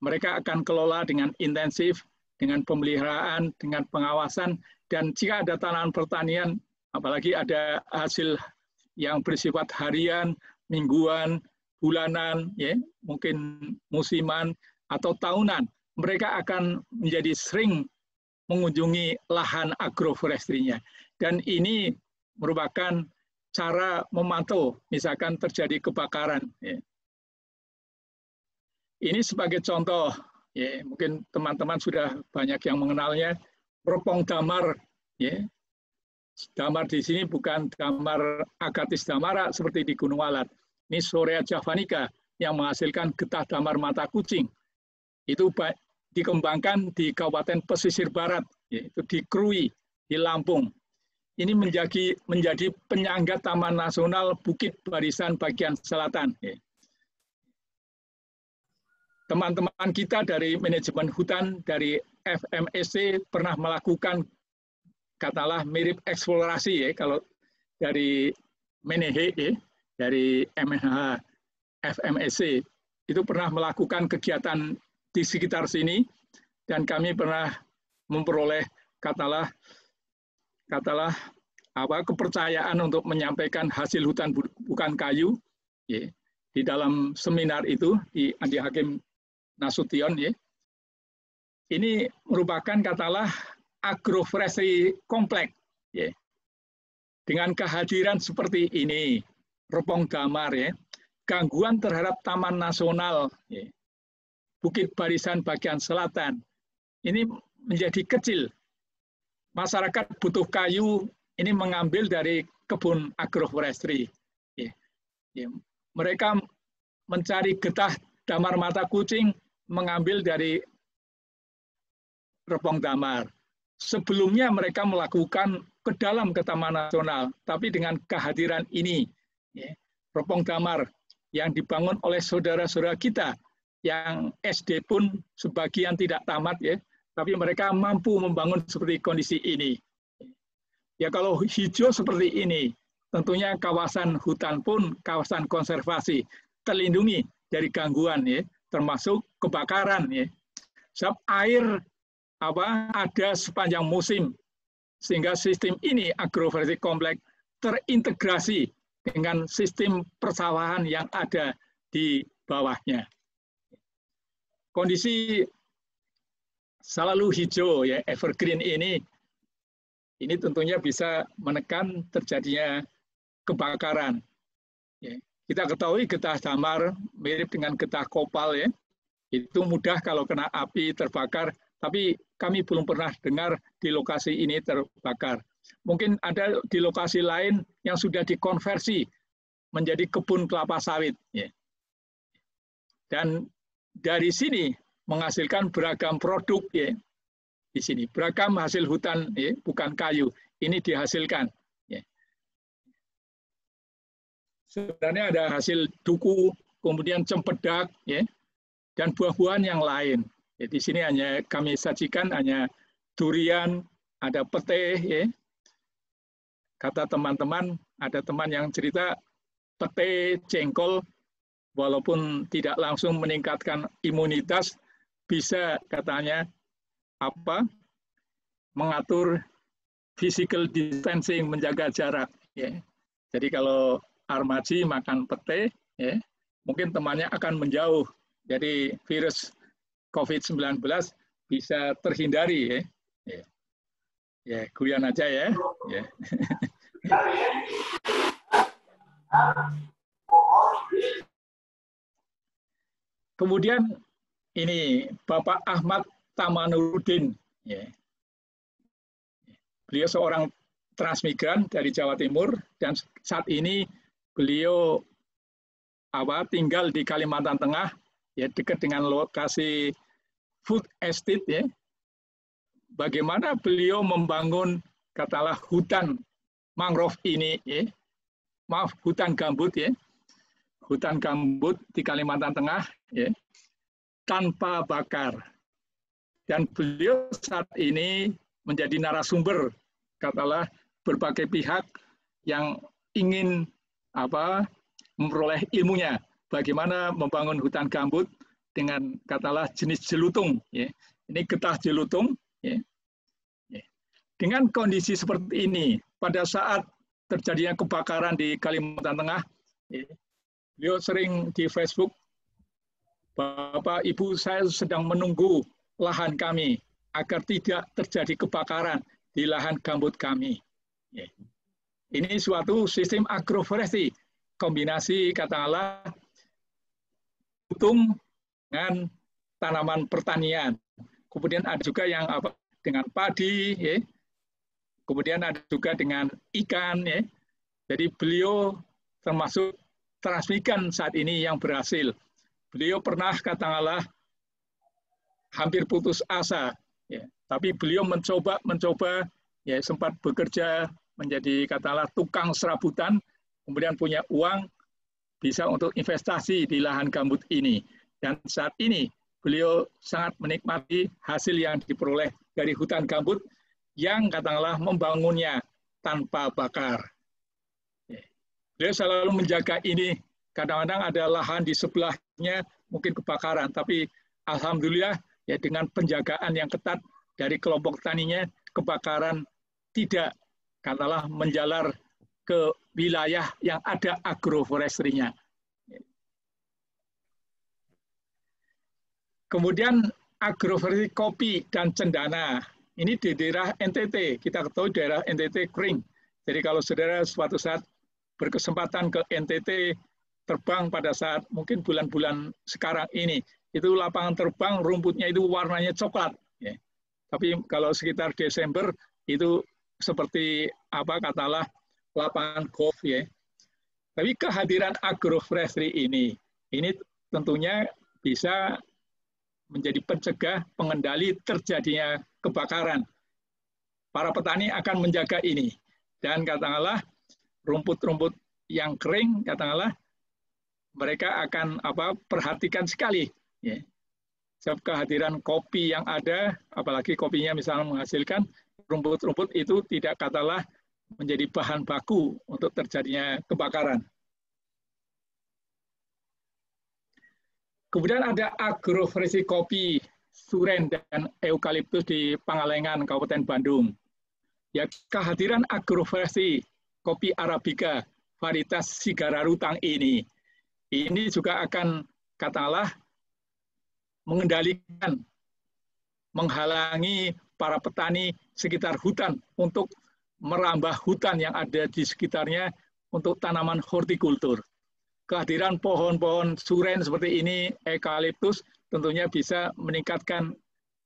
Mereka akan kelola dengan intensif, dengan pemeliharaan, dengan pengawasan, dan jika ada tanaman pertanian, apalagi ada hasil yang bersifat harian, mingguan, bulanan, ya, mungkin musiman, atau tahunan, mereka akan menjadi sering mengunjungi lahan agroforestry-nya. Dan ini merupakan cara memantau, misalkan terjadi kebakaran. Ya. Ini sebagai contoh, ya, mungkin teman-teman sudah banyak yang mengenalnya, Repong damar. Ya. Damar di sini bukan damar Agathis damara seperti di Gunung Walat. Ini Sorea javanica yang menghasilkan getah damar mata kucing. Itu dikembangkan di Kabupaten Pesisir Barat, yaitu di Krui, di Lampung. Ini menjadi penyangga Taman Nasional Bukit Barisan bagian selatan. Teman-teman kita dari manajemen hutan, dari FMSC pernah melakukan katalah mirip eksplorasi, ya, kalau dari Menehe, ya, dari MNH FMSC, itu pernah melakukan kegiatan di sekitar sini, dan kami pernah memperoleh katalah kepercayaan untuk menyampaikan hasil hutan bukan kayu, ya, di dalam seminar itu di Andi Hakim Nasution, ya. Ini merupakan katalah agroforestry kompleks, ya. Dengan kehadiran seperti ini, Repong damar, ya, gangguan terhadap Taman Nasional, ya, Bukit Barisan bagian selatan, ini menjadi kecil. Masyarakat butuh kayu, ini mengambil dari kebun agroforestry. Ya. Ya. Mereka mencari getah damar mata kucing, mengambil dari Repong damar. Sebelumnya mereka melakukan ke dalam ke Taman Nasional, tapi dengan kehadiran ini, ya, Teropong Damar yang dibangun oleh saudara-saudara kita yang SD pun sebagian tidak tamat ya, tapi mereka mampu membangun seperti kondisi ini. Ya kalau hijau seperti ini, tentunya kawasan hutan pun kawasan konservasi terlindungi dari gangguan ya, termasuk kebakaran ya. Sebab air ada sepanjang musim, sehingga sistem ini agroforestry kompleks terintegrasi dengan sistem persawahan yang ada di bawahnya. Kondisi selalu hijau ya, evergreen ini tentunya bisa menekan terjadinya kebakaran. Ya. Kita ketahui getah damar mirip dengan getah kopal ya. Itu mudah kalau kena api terbakar, tapi kami belum pernah dengar di lokasi ini terbakar. Mungkin ada di lokasi lain yang sudah dikonversi menjadi kebun kelapa sawit. Ya. Dan dari sini menghasilkan beragam produk ya. Di sini beragam hasil hutan ya, bukan kayu. Ini dihasilkan. Ya. Sebenarnya ada hasil duku, kemudian cempedak, ya, dan buah-buahan yang lain. Ya, di sini hanya kami sajikan hanya durian, ada pete, ya. Kata teman-teman, ada teman yang cerita pete, jengkol, walaupun tidak langsung meningkatkan imunitas, bisa katanya mengatur physical distancing, menjaga jarak. Ya. Jadi kalau armaji makan pete, ya, mungkin temannya akan menjauh. Jadi virus COVID-19 bisa terhindari. Ya, ya. Ya guyon aja ya. Ya. Kemudian ini Bapak Ahmad Tamanuddin. Ya. Beliau seorang transmigran dari Jawa Timur dan saat ini beliau tinggal di Kalimantan Tengah, ya dekat dengan lokasi food estate ya. Bagaimana beliau membangun katalah hutan mangrove ini ya. Maaf, hutan gambut ya. Hutan gambut di Kalimantan Tengah ya. Tanpa bakar. Dan beliau saat ini menjadi narasumber katalah berbagai pihak yang ingin memperoleh ilmunya bagaimana membangun hutan gambut dengan katalah jenis jelutung ya. Ini getah jelutung ya. Ya. Dengan kondisi seperti ini pada saat terjadinya kebakaran di Kalimantan Tengah ya, beliau sering di Facebook, Bapak Ibu saya sedang menunggu lahan kami agar tidak terjadi kebakaran di lahan gambut kami ya. Ini suatu sistem agroforestry, kombinasi katakanlah hutung dengan tanaman pertanian. Kemudian ada juga yang dengan padi, ya. Kemudian ada juga dengan ikan. Ya. Jadi beliau termasuk transmigran saat ini yang berhasil. Beliau pernah katakanlah hampir putus asa, ya. Tapi beliau mencoba, ya sempat bekerja menjadi katakanlah tukang serabutan, kemudian punya uang, bisa untuk investasi di lahan gambut ini. Dan saat ini beliau sangat menikmati hasil yang diperoleh dari hutan gambut yang katakanlah membangunnya tanpa bakar. Beliau selalu menjaga ini. Kadang-kadang ada lahan di sebelahnya mungkin kebakaran, tapi alhamdulillah ya dengan penjagaan yang ketat dari kelompok taninya, kebakaran tidak katakanlah menjalar ke wilayah yang ada agroforestry-nya. Kemudian agroforestry kopi dan cendana. Ini di daerah NTT. Kita ketahui daerah NTT kering. Jadi kalau saudara suatu saat berkesempatan ke NTT, terbang pada saat mungkin bulan-bulan sekarang ini, itu lapangan terbang rumputnya itu warnanya coklat. Ya. Tapi kalau sekitar Desember itu seperti katalah lapangan golf ya. Tapi kehadiran agroforestry ini tentunya bisa menjadi pencegah pengendali terjadinya kebakaran. Para petani akan menjaga ini dan katakanlah rumput-rumput yang kering, katakanlah mereka akan perhatikan sekali. Ya. Sebab kehadiran kopi yang ada, apalagi kopinya misalnya menghasilkan rumput-rumput itu tidak katakanlah menjadi bahan baku untuk terjadinya kebakaran. Kemudian ada agroforestry kopi, suren, dan eukaliptus di Pangalengan, Kabupaten Bandung. Ya, kehadiran agroforestry kopi Arabica varietas Sigararutang ini juga akan katakanlah mengendalikan, menghalangi para petani sekitar hutan untuk merambah hutan yang ada di sekitarnya untuk tanaman hortikultur. Kehadiran pohon-pohon suren seperti ini, eukaliptus, tentunya bisa meningkatkan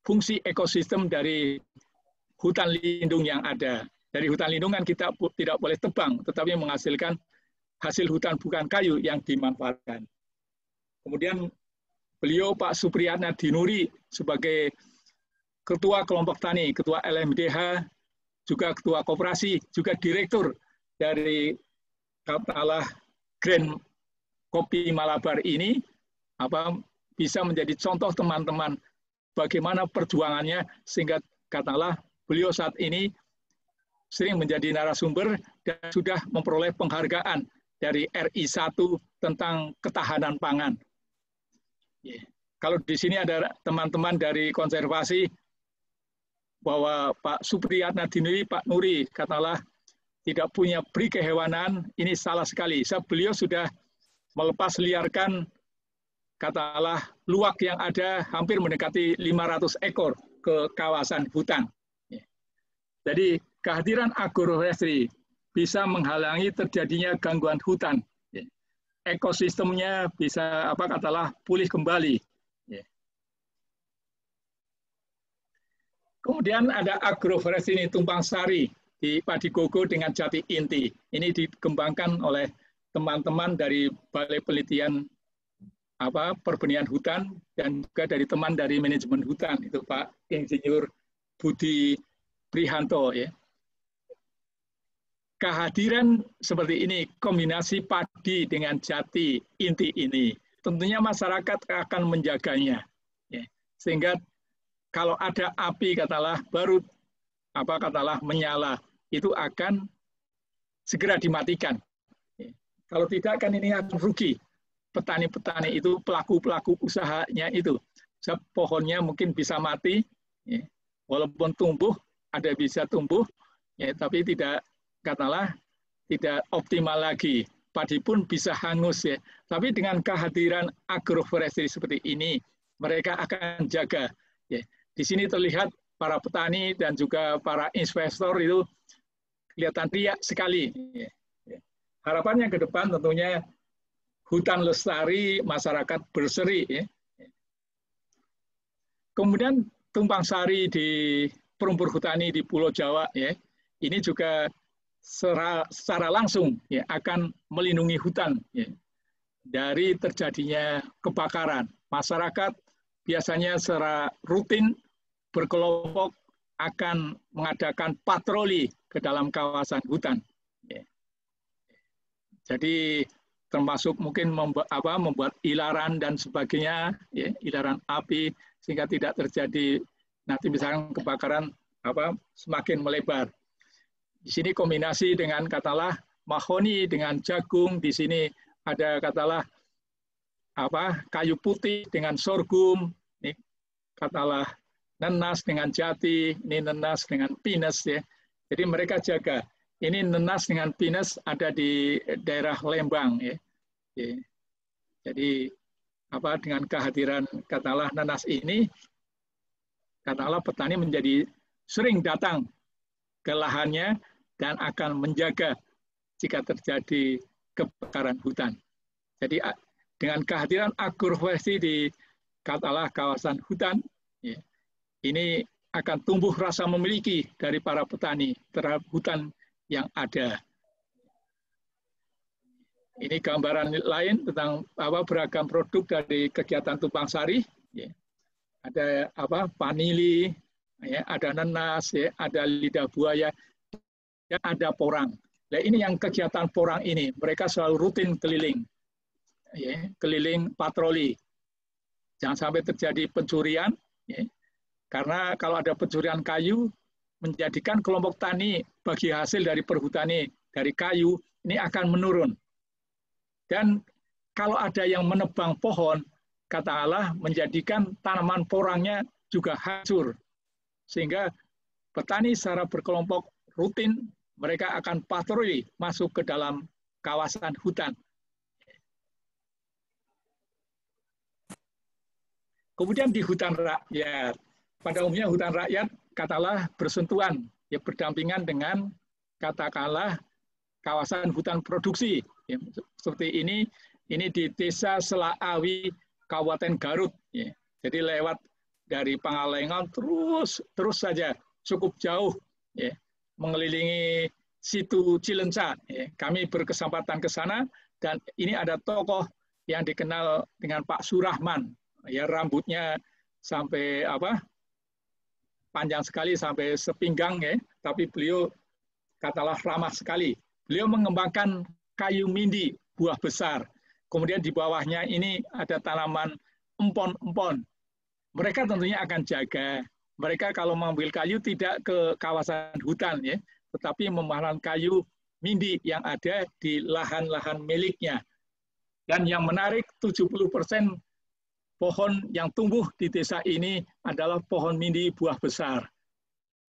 fungsi ekosistem dari hutan lindung yang ada. Dari hutan lindung kan kita tidak boleh tebang, tetapi menghasilkan hasil hutan bukan kayu yang dimanfaatkan. Kemudian beliau Pak Supriyatna Dinuri sebagai Ketua Kelompok Tani, Ketua LMDH, juga Ketua Koperasi, juga Direktur dari katakanlah Grand Kopi Malabar ini bisa menjadi contoh teman-teman bagaimana perjuangannya sehingga katakanlah beliau saat ini sering menjadi narasumber dan sudah memperoleh penghargaan dari RI1 tentang ketahanan pangan. Kalau di sini ada teman-teman dari konservasi bahwa Pak Supriyatna Dinuri, Pak Nuri katakanlah tidak punya peri kehewanan, ini salah sekali. Beliau sudah melepas liarkan katakanlah luwak yang ada hampir mendekati 500 ekor ke kawasan hutan. Jadi kehadiran agroforestry bisa menghalangi terjadinya gangguan hutan. Ekosistemnya bisa katakanlah pulih kembali. Kemudian ada agroforestry ini tumpang sari di Padigogo dengan Jati Inti. Ini dikembangkan oleh teman-teman dari Balai Penelitian Perbenihan Hutan dan juga dari teman dari manajemen hutan itu Pak Insinyur Budi Prihanto ya. Kehadiran seperti ini kombinasi padi dengan jati inti ini tentunya masyarakat akan menjaganya ya. Sehingga kalau ada api katalah baru katalah menyala itu akan segera dimatikan. Kalau tidak kan ini akan rugi. Petani-petani itu, pelaku-pelaku usahanya itu. Pohonnya mungkin bisa mati, ya. Walaupun tumbuh, ada bisa tumbuh, ya, tapi tidak katalah tidak optimal lagi. Padi pun bisa hangus ya. Tapi dengan kehadiran agroforestry seperti ini, mereka akan jaga. Ya. Di sini terlihat para petani dan juga para investor itu kelihatan riak sekali. Ya. Harapannya ke depan tentunya hutan lestari, masyarakat berseri. Ya. Kemudian tumpang sari di perumpur hutani di Pulau Jawa, ya, ini juga secara langsung ya, akan melindungi hutan ya, dari terjadinya kebakaran. Masyarakat biasanya secara rutin berkelompok akan mengadakan patroli ke dalam kawasan hutan. Ya. Jadi termasuk mungkin membuat ilaran dan sebagainya, ya, ilaran api sehingga tidak terjadi nanti misalnya kebakaran semakin melebar. Di sini kombinasi dengan katalah mahoni dengan jagung, di sini ada katalah kayu putih dengan sorghum, ini katalah nenas dengan jati, ini nenas dengan pinus ya. Jadi mereka jaga. Ini nenas dengan pinus ada di daerah Lembang ya. Jadi dengan kehadiran katalah nenas ini, katalah petani menjadi sering datang ke lahannya dan akan menjaga jika terjadi kebakaran hutan. Jadi dengan kehadiran agroforestry di katalah kawasan hutan, ya, ini akan tumbuh rasa memiliki dari para petani terhadap hutan yang ada. Ini gambaran lain tentang beragam produk dari kegiatan tumpang sari. Ya. Ada vanili, ya, ada nenas, ya, ada lidah buaya, dan ada porang. Nah, ini yang kegiatan porang ini, mereka selalu rutin keliling, ya, keliling patroli. Jangan sampai terjadi pencurian, ya, karena kalau ada pencurian kayu, menjadikan kelompok tani bagi hasil dari perhutani dari kayu ini akan menurun. Dan kalau ada yang menebang pohon, katakanlah menjadikan tanaman porangnya juga hancur. Sehingga petani secara berkelompok rutin, mereka akan patroli masuk ke dalam kawasan hutan. Kemudian di hutan rakyat, pada umumnya hutan rakyat katakanlah bersentuhan, ya berdampingan dengan katakanlah kawasan hutan produksi. Ya, seperti ini di Desa Selaawi, Kabupaten Garut. Ya. Jadi lewat dari Pangalengan terus saja cukup jauh, ya, mengelilingi situ Cilenca. Ya. Kami berkesempatan ke sana dan ini ada tokoh yang dikenal dengan Pak Surahman. Ya, rambutnya sampai panjang sekali sampai sepinggang, ya, tapi beliau katalah ramah sekali. Beliau mengembangkan kayu mindi buah besar. Kemudian di bawahnya ini ada tanaman empon-empon. Mereka tentunya akan jaga. Mereka kalau mengambil kayu tidak ke kawasan hutan, ya, tetapi memakan kayu mindi yang ada di lahan-lahan miliknya. Dan yang menarik 70% pohon yang tumbuh di desa ini adalah pohon mindi buah besar.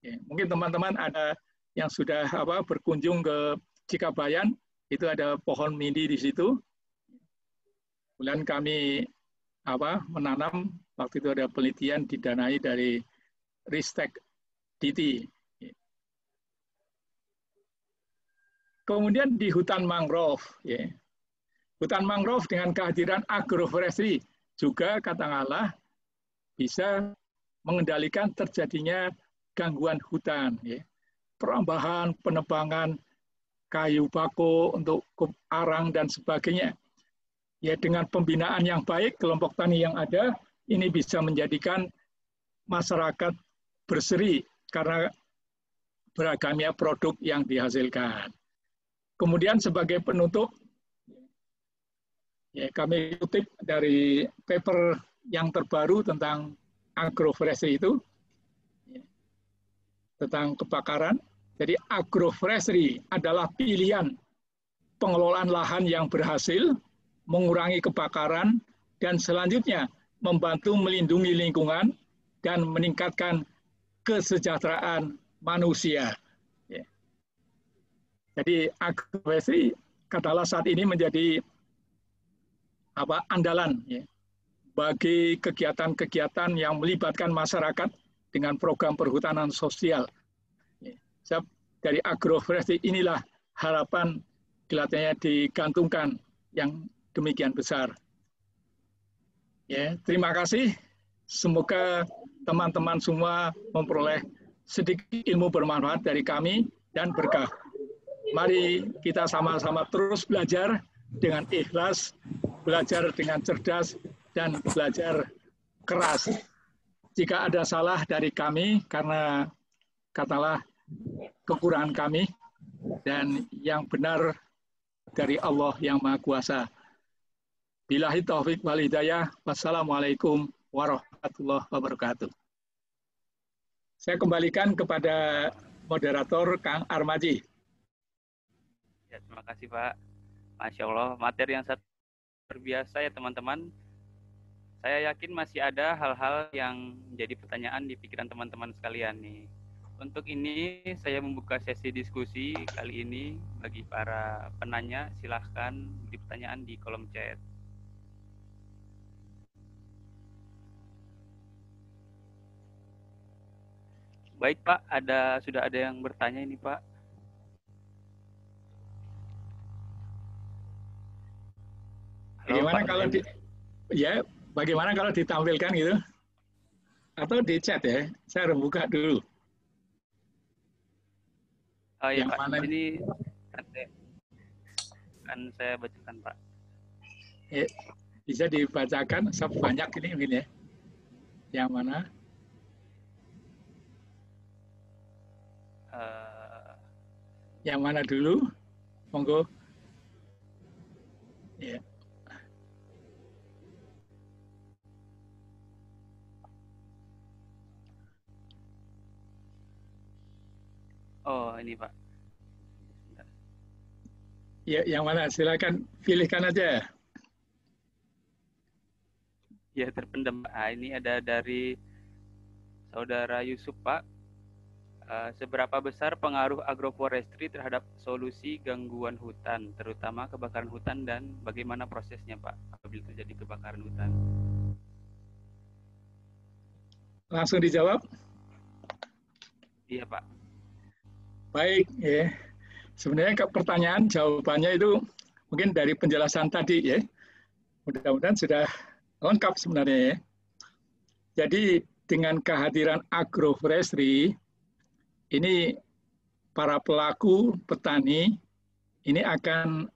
Ya, mungkin teman-teman ada yang sudah berkunjung ke Cikabayan, itu ada pohon mindi di situ. Kemudian kami menanam, waktu itu ada penelitian didanai dari Ristek Diti. Kemudian di hutan mangrove, ya. Hutan mangrove dengan kehadiran agroforestry juga katakanlah bisa mengendalikan terjadinya gangguan hutan, ya. Perambahan, penebangan kayu bako untuk arang dan sebagainya. Ya, dengan pembinaan yang baik, kelompok tani yang ada ini bisa menjadikan masyarakat berseri karena beragamnya produk yang dihasilkan. Kemudian sebagai penutup, ya, kami kutip dari paper yang terbaru tentang agroforestry itu, ya, tentang kebakaran. Jadi agroforestry adalah pilihan pengelolaan lahan yang berhasil, mengurangi kebakaran, dan selanjutnya membantu melindungi lingkungan dan meningkatkan kesejahteraan manusia. Ya. Jadi agroforestry katakanlah saat ini menjadi andalan, ya, bagi kegiatan-kegiatan yang melibatkan masyarakat dengan program perhutanan sosial. Dari agroforestry inilah harapan kelihatannya digantungkan yang demikian besar. Ya, terima kasih. Semoga teman-teman semua memperoleh sedikit ilmu bermanfaat dari kami dan berkah. Mari kita sama-sama terus belajar dengan ikhlas, belajar dengan cerdas, dan belajar keras. Jika ada salah dari kami karena katalah kekurangan kami, dan yang benar dari Allah yang Maha Kuasa. Billahi taufik wal hidayah. Wassalamualaikum warahmatullahi wabarakatuh. Saya kembalikan kepada moderator Kang Armaji. Ya, terima kasih Pak. Masya Allah, materi yang sangat terbiasa ya teman-teman. Saya yakin masih ada hal-hal yang menjadi pertanyaan di pikiran teman-teman sekalian nih. Untuk ini saya membuka sesi diskusi kali ini bagi para penanya, silahkan beri pertanyaan di kolom chat. Baik Pak, sudah ada yang bertanya ini Pak. Halo, Bagaimana Pak, kalau bagaimana kalau ditampilkan gitu? Atau di chat ya? Saya harus buka dulu. Oh iya yang Pak, mana? ini kan saya bacakan Pak. Ya, bisa dibacakan sebanyak ini mungkin ya. Yang mana? Yang mana dulu? monggo. Ya. Oh, ini Pak. Ya, yang mana? Silakan pilihkan aja. Ya, terpendam. Ini ada dari Saudara Yusuf, Pak. Seberapa besar pengaruh agroforestry terhadap solusi gangguan hutan, terutama kebakaran hutan, dan bagaimana prosesnya, Pak, apabila terjadi kebakaran hutan? Langsung dijawab? Iya, Pak. Baik, ya. Sebenarnya pertanyaan jawabannya itu mungkin dari penjelasan tadi, ya. Mudah-mudahan sudah lengkap sebenarnya, ya. Jadi dengan kehadiran agroforestry, ini para pelaku petani ini akan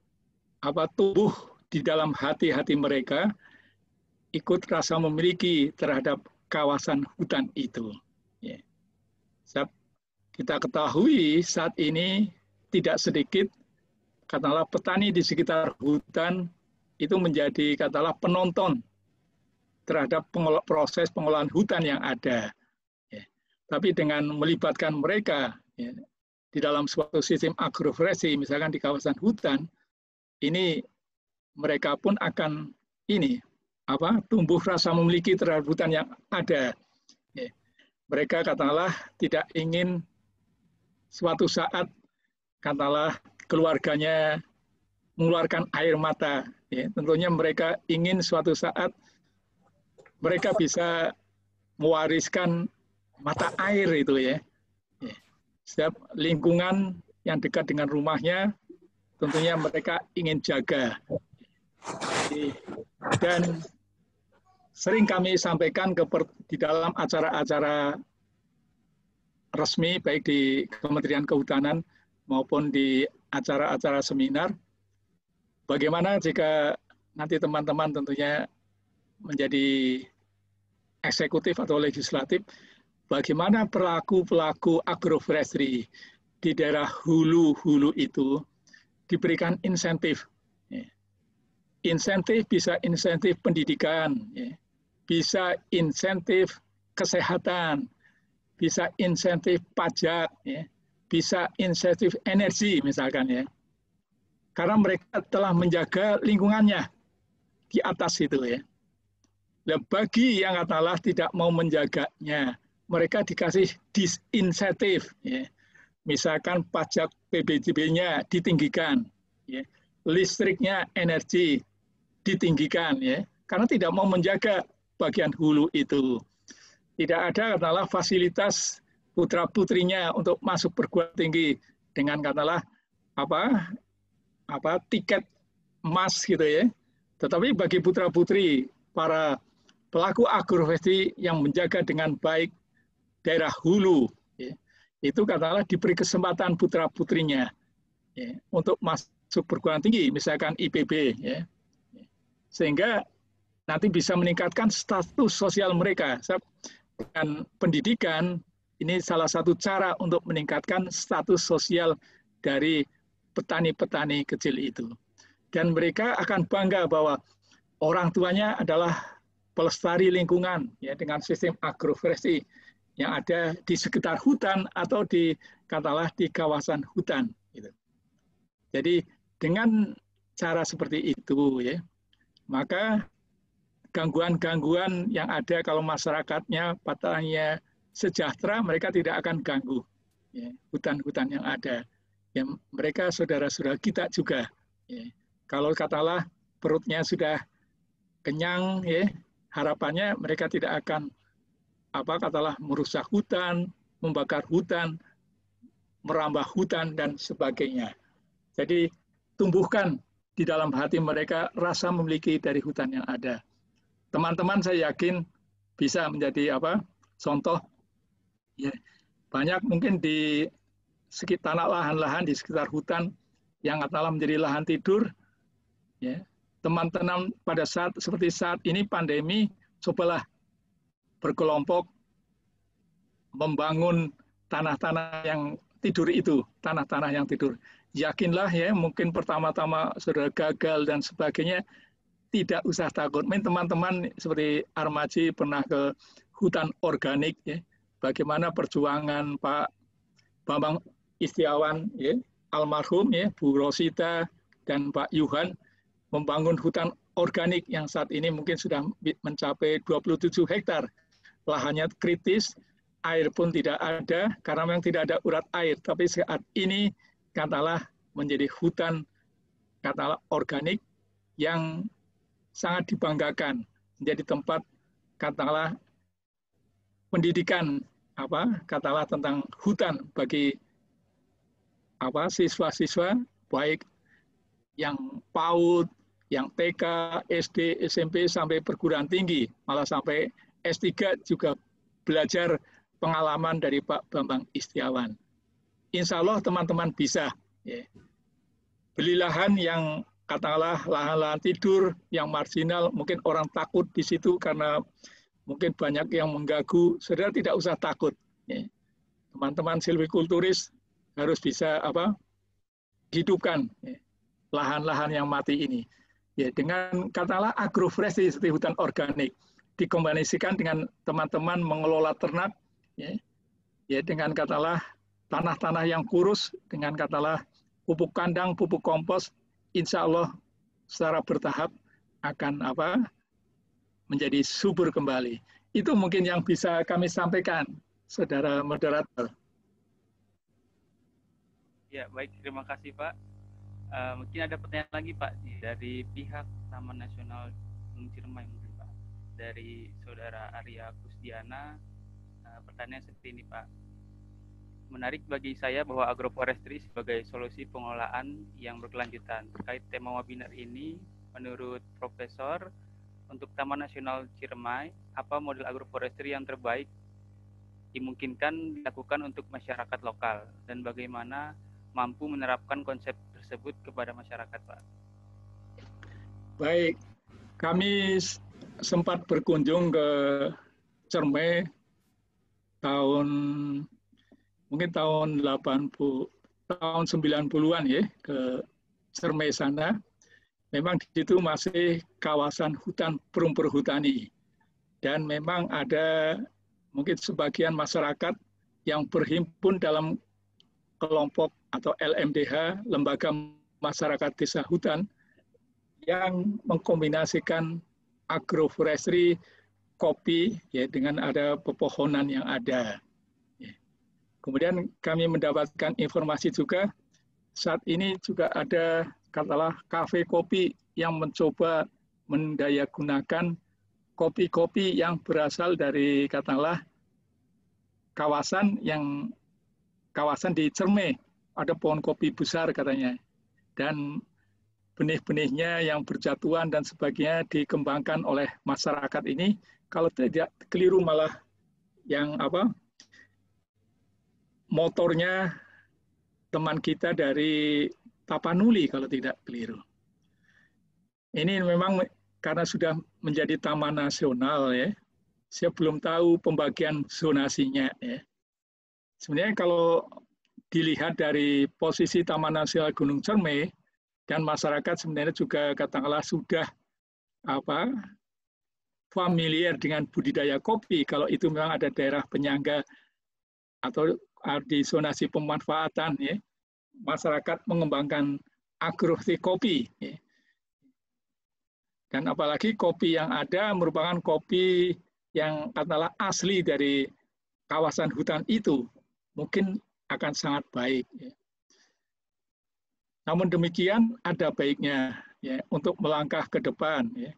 tumbuh di dalam hati-hati mereka ikut rasa memiliki terhadap kawasan hutan itu. Ya. Kita ketahui saat ini tidak sedikit katakanlah petani di sekitar hutan itu menjadi katakanlah penonton terhadap proses pengolahan hutan yang ada. Ya. Tapi dengan melibatkan mereka ya, di dalam suatu sistem agroforestry, misalkan di kawasan hutan, ini mereka pun akan tumbuh rasa memiliki terhadap hutan yang ada. Ya. Mereka katakanlah tidak ingin suatu saat katakanlah keluarganya mengeluarkan air mata. Ya. Tentunya mereka ingin suatu saat mereka bisa mewariskan mata air itu ya. Setiap lingkungan yang dekat dengan rumahnya tentunya mereka ingin jaga. Dan sering kami sampaikan di dalam acara-acara resmi baik di Kementerian Kehutanan maupun di acara-acara seminar, bagaimana jika nanti teman-teman tentunya menjadi eksekutif atau legislatif, bagaimana pelaku-pelaku agroforestry di daerah hulu-hulu itu diberikan insentif. Insentif bisa insentif pendidikan, bisa insentif kesehatan, bisa insentif pajak, bisa insentif energi misalkan ya. Karena mereka telah menjaga lingkungannya di atas itu ya. Dan bagi yang katakanlah tidak mau menjaganya, mereka dikasih disinsentif. Ya. Misalkan pajak PBJB-nya ditinggikan, ya. Listriknya energi ditinggikan, ya. Karena tidak mau menjaga bagian hulu itu. Tidak ada katakanlah fasilitas putra-putrinya untuk masuk perguruan tinggi dengan katakanlah tiket emas gitu ya. Tetapi bagi putra-putri para pelaku agroforestry yang menjaga dengan baik daerah hulu, ya, itu katakanlah diberi kesempatan putra-putrinya ya, untuk masuk perguruan tinggi, misalkan IPB, ya, sehingga nanti bisa meningkatkan status sosial mereka. Dan pendidikan ini salah satu cara untuk meningkatkan status sosial dari petani-petani kecil itu. Dan mereka akan bangga bahwa orang tuanya adalah pelestari lingkungan ya dengan sistem agroforestry yang ada di sekitar hutan atau katakanlah di kawasan hutan. Gitu. Jadi dengan cara seperti itu ya, maka gangguan-gangguan yang ada kalau masyarakatnya petaninya sejahtera, mereka tidak akan ganggu ya, hutan-hutan yang ada. Ya, mereka saudara-saudara kita juga. Ya. Kalau katakanlah perutnya sudah kenyang, ya, harapannya mereka tidak akan katakanlah merusak hutan, membakar hutan, merambah hutan dan sebagainya. Jadi tumbuhkan di dalam hati mereka rasa memiliki dari hutan yang ada. Teman-teman saya yakin bisa menjadi contoh. Ya, banyak mungkin di sekitar lahan-lahan di sekitar hutan yang katakanlah menjadi lahan tidur. Ya, teman-teman pada saat seperti saat ini pandemi, cobalah berkelompok membangun tanah-tanah yang tidur itu, tanah-tanah yang tidur. yakinlah ya, mungkin pertama-tama sudah gagal dan sebagainya, tidak usah takut. Teman-teman seperti Armaji pernah ke hutan organik, ya, bagaimana perjuangan Pak Bambang Istiawan, ya, almarhum, ya, Bu Rosita dan Pak Yuhan membangun hutan organik yang saat ini mungkin sudah mencapai 27 hektar. Lahannya kritis, air pun tidak ada karena memang tidak ada urat air. Tapi saat ini katalah menjadi hutan katalah organik yang sangat dibanggakan, menjadi tempat katalah pendidikan katalah tentang hutan bagi siswa-siswa baik yang PAUD, yang TK, SD, SMP sampai perguruan tinggi, malah sampai S3 juga belajar pengalaman dari Pak Bambang Istiawan. Insya Allah teman-teman bisa. Ya. Beli lahan yang katakanlah lahan-lahan tidur yang marginal, mungkin orang takut di situ karena mungkin banyak yang mengganggu. Saudara tidak usah takut. Ya. Teman-teman silvikulturis harus bisa hidupkan lahan-lahan yang mati ini. Ya, dengan katakanlah agroforestry seperti hutan organik dikombinasikan dengan teman-teman mengelola ternak, ya dengan katakanlah tanah-tanah yang kurus, dengan katakanlah pupuk kandang, pupuk kompos, insya Allah secara bertahap akan menjadi subur kembali. Itu mungkin yang bisa kami sampaikan, saudara moderator. Ya, baik, terima kasih Pak. Mungkin ada pertanyaan lagi Pak dari pihak Taman Nasional Gunung Ciremai mungkin Pak. Dari saudara Arya Kusdiana, pertanyaan seperti ini Pak. Menarik bagi saya bahwa agroforestry sebagai solusi pengelolaan yang berkelanjutan. Terkait tema webinar ini, menurut Profesor, untuk Taman Nasional Ciremai, apa model agroforestry yang terbaik dimungkinkan dilakukan untuk masyarakat lokal dan bagaimana mampu menerapkan konsep tersebut kepada masyarakat, Pak? Baik, kami sempat berkunjung ke Ciremai mungkin tahun 90-an ya, ke Ciremai sana. Memang di situ masih kawasan hutan perhutani. Dan memang ada mungkin sebagian masyarakat yang berhimpun dalam kelompok atau LMDH, Lembaga Masyarakat Desa Hutan, yang mengkombinasikan agroforestry, kopi, ya, dengan ada pepohonan yang ada. Ya. Kemudian kami mendapatkan informasi juga, saat ini juga ada katalah kafe kopi yang mencoba mendayagunakan kopi-kopi yang berasal dari katalah kawasan di Ciremai, ada pohon kopi besar katanya, dan benih-benihnya yang berjatuhan dan sebagainya dikembangkan oleh masyarakat ini. Kalau tidak keliru malah yang motornya teman kita dari Tapanuli kalau tidak keliru. Ini memang karena sudah menjadi taman nasional ya, saya belum tahu pembagian zonasinya ya. Sebenarnya kalau dilihat dari posisi Taman Nasional Gunung Ciremai dan masyarakat sebenarnya juga katakanlah sudah familiar dengan budidaya kopi, kalau itu memang ada daerah penyangga atau di zonasi pemanfaatan ya, masyarakat mengembangkan agroforestry kopi ya. Dan apalagi kopi yang ada merupakan kopi yang katakanlah asli dari kawasan hutan itu, mungkin akan sangat baik. Ya. Namun demikian ada baiknya ya, untuk melangkah ke depan. Ya.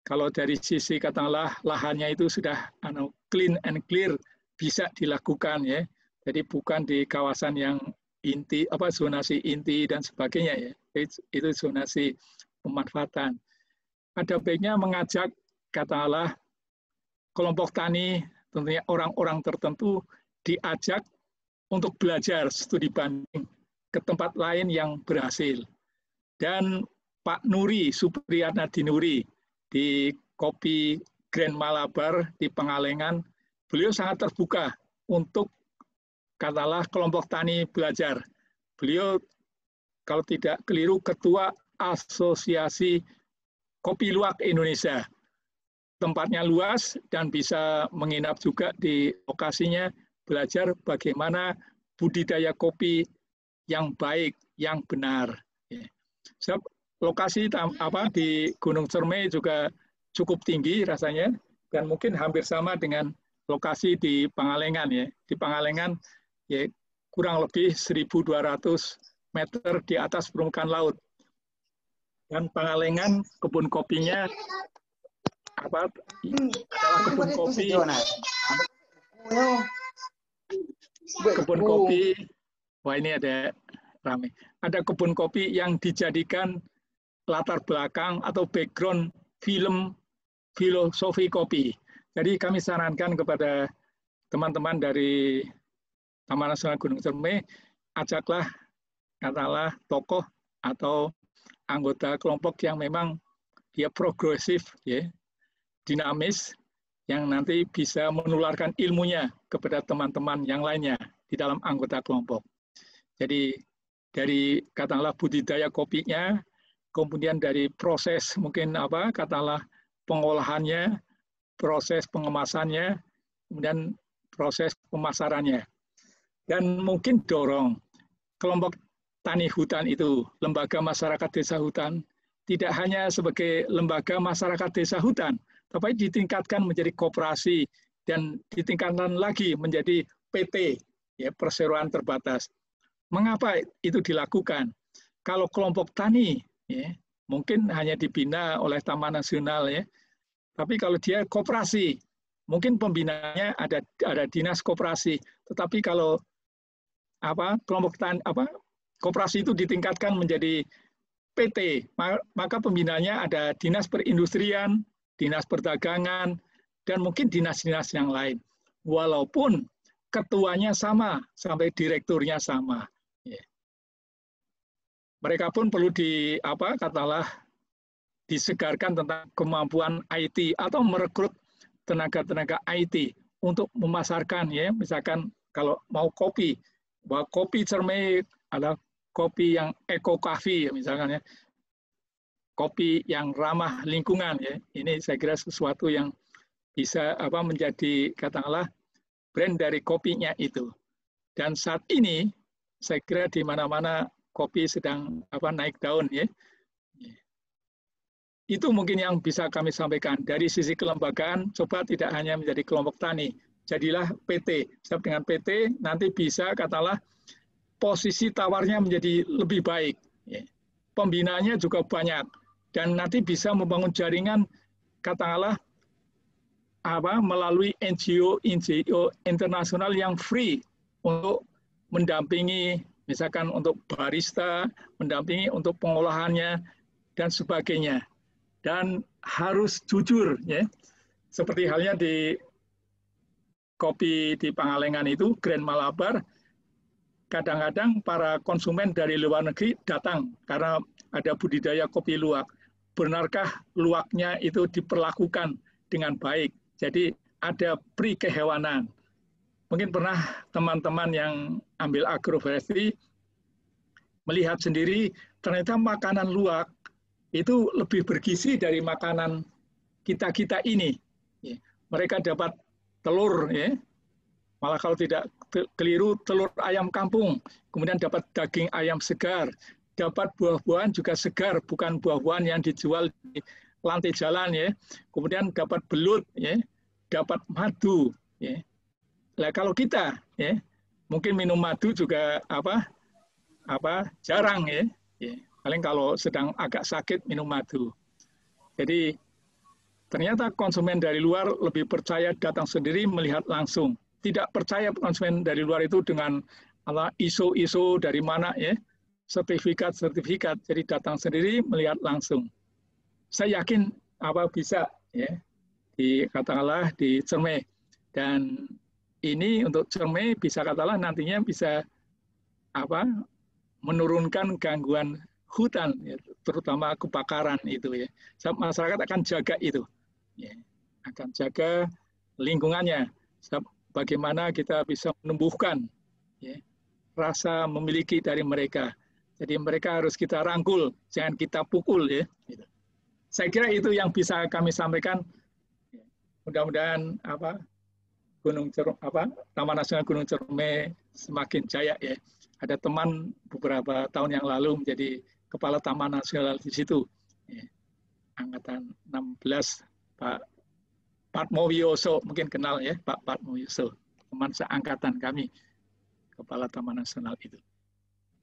Kalau dari sisi katakanlah lahannya itu sudah clean and clear, bisa dilakukan ya. Jadi bukan di kawasan yang inti, zonasi inti dan sebagainya ya. Itu zonasi pemanfaatan. Ada baiknya mengajak katakanlah kelompok tani, tentunya orang-orang tertentu diajak untuk belajar studi banding ke tempat lain yang berhasil. Dan Pak Nuri, Supriyatna Dinuri di Kopi Grand Malabar di Pengalengan, beliau sangat terbuka untuk katakanlah kelompok tani belajar. Beliau kalau tidak keliru Ketua Asosiasi Kopi Luwak Indonesia. Tempatnya luas dan bisa menginap juga di lokasinya, belajar bagaimana budidaya kopi yang baik, yang benar. Lokasi di Gunung Cermai juga cukup tinggi rasanya, dan mungkin hampir sama dengan lokasi di Pangalengan ya. Di Pangalengan ya kurang lebih 1.200 meter di atas permukaan laut. Dan Pangalengan kebun kopinya adalah kebun kopi. Wah, ini ada ramai. Ada kebun kopi yang dijadikan latar belakang atau background film filosofi kopi. Jadi kami sarankan kepada teman-teman dari Taman Nasional Gunung Cermai, ajaklah katakanlah tokoh atau anggota kelompok yang memang dia progresif, ya, dinamis, yang nanti bisa menularkan ilmunya kepada teman-teman yang lainnya di dalam anggota kelompok. Jadi dari katakanlah budidaya kopinya, kemudian dari proses mungkin katakanlah pengolahannya, proses pengemasannya, kemudian proses pemasarannya. Dan mungkin dorong kelompok tani hutan itu, lembaga masyarakat desa hutan, tidak hanya sebagai lembaga masyarakat desa hutan, tapi ditingkatkan menjadi koperasi dan ditingkatkan lagi menjadi PT, ya, perseroan terbatas. Mengapa itu dilakukan? Kalau kelompok tani, ya, mungkin hanya dibina oleh Taman Nasional, ya, tapi kalau dia koperasi, mungkin pembinanya ada dinas koperasi. Tetapi kalau kelompok tani koperasi itu ditingkatkan menjadi PT, maka pembinanya ada dinas perindustrian, dinas perdagangan, dan mungkin dinas-dinas yang lain. Walaupun ketuanya sama, sampai direkturnya sama. Mereka pun perlu katakanlah disegarkan tentang kemampuan IT atau merekrut tenaga-tenaga IT untuk memasarkan, ya, misalkan kalau mau kopi, bahwa kopi Cermai adalah kopi yang eco coffee, misalkan, ya, kopi yang ramah lingkungan, ya. Ini saya kira sesuatu yang bisa menjadi katakanlah brand dari kopinya itu. Dan saat ini saya kira di mana-mana kopi sedang naik daun, ya. Itu mungkin yang bisa kami sampaikan. Dari sisi kelembagaan, coba tidak hanya menjadi kelompok tani, jadilah PT. Sebab dengan PT nanti bisa katakanlah posisi tawarnya menjadi lebih baik. Pembinaannya juga banyak. Dan nanti bisa membangun jaringan katakanlah melalui NGO internasional yang free untuk mendampingi, misalkan untuk barista, mendampingi untuk pengolahannya, dan sebagainya. Dan harus jujur, ya. Seperti halnya di kopi di Pangalengan itu, Grand Malabar, kadang-kadang para konsumen dari luar negeri datang karena ada budidaya kopi luwak. Benarkah luwaknya itu diperlakukan dengan baik? Jadi ada pri kehewanan. Mungkin pernah teman-teman yang ambil agroforestry melihat sendiri ternyata makanan luwak itu lebih bergizi dari makanan kita ini. Mereka dapat telur, ya. Malah kalau tidak keliru telur ayam kampung, kemudian dapat daging ayam segar, dapat buah-buahan juga segar, bukan buah-buahan yang dijual di lantai jalan, ya. Kemudian dapat belut, ya, dapat madu, ya. Nah, kalau kita, ya, mungkin minum madu juga jarang, ya. Paling kalau sedang agak sakit minum madu. Jadi ternyata konsumen dari luar lebih percaya datang sendiri melihat langsung. Tidak percaya konsumen dari luar itu dengan ISO dari mana, ya, sertifikat. Jadi datang sendiri melihat langsung. Saya yakin bisa, ya, katakanlah di Cermai. Dan ini untuk Cermai bisa katakanlah nantinya bisa menurunkan gangguan hutan, ya, terutama kebakaran itu, ya. Masyarakat akan jaga itu, ya, akan jaga lingkungannya. Bagaimana kita bisa menumbuhkan, ya, rasa memiliki dari mereka. Jadi mereka harus kita rangkul, jangan kita pukul ya. Saya kira itu yang bisa kami sampaikan. Mudah-mudahan Taman Nasional Gunung Ciremai semakin jaya ya. Ada teman beberapa tahun yang lalu menjadi kepala Taman Nasional di situ. Ya. Angkatan 16 Pak Patmowioso, mungkin kenal ya Pak Patmowioso, teman seangkatan kami, kepala Taman Nasional itu.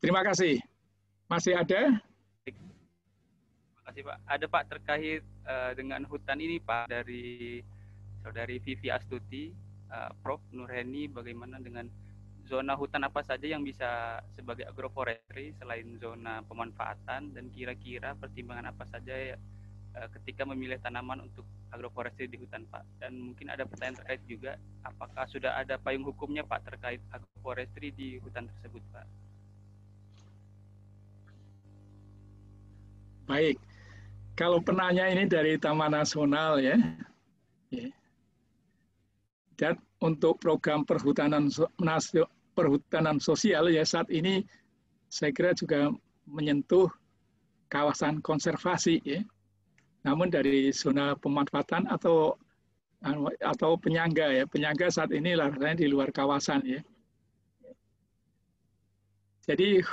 Terima kasih. Masih ada? Terima kasih Pak. Ada Pak terkait dengan hutan ini Pak, dari Saudari Vivi Astuti, Prof. Nurheni, bagaimana dengan zona hutan apa saja yang bisa sebagai agroforestry selain zona pemanfaatan, dan kira-kira pertimbangan apa saja ketika memilih tanaman untuk agroforestry di hutan Pak. Dan mungkin ada pertanyaan terkait juga, apakah sudah ada payung hukumnya Pak terkait agroforestry di hutan tersebut Pak? Baik, kalau penanya ini dari Taman Nasional ya. Dan untuk program perhutanan sosial ya saat ini saya kira juga menyentuh kawasan konservasi ya. Namun dari zona pemanfaatan atau penyangga ya. Penyangga saat ini rasanya di luar kawasan ya. Jadi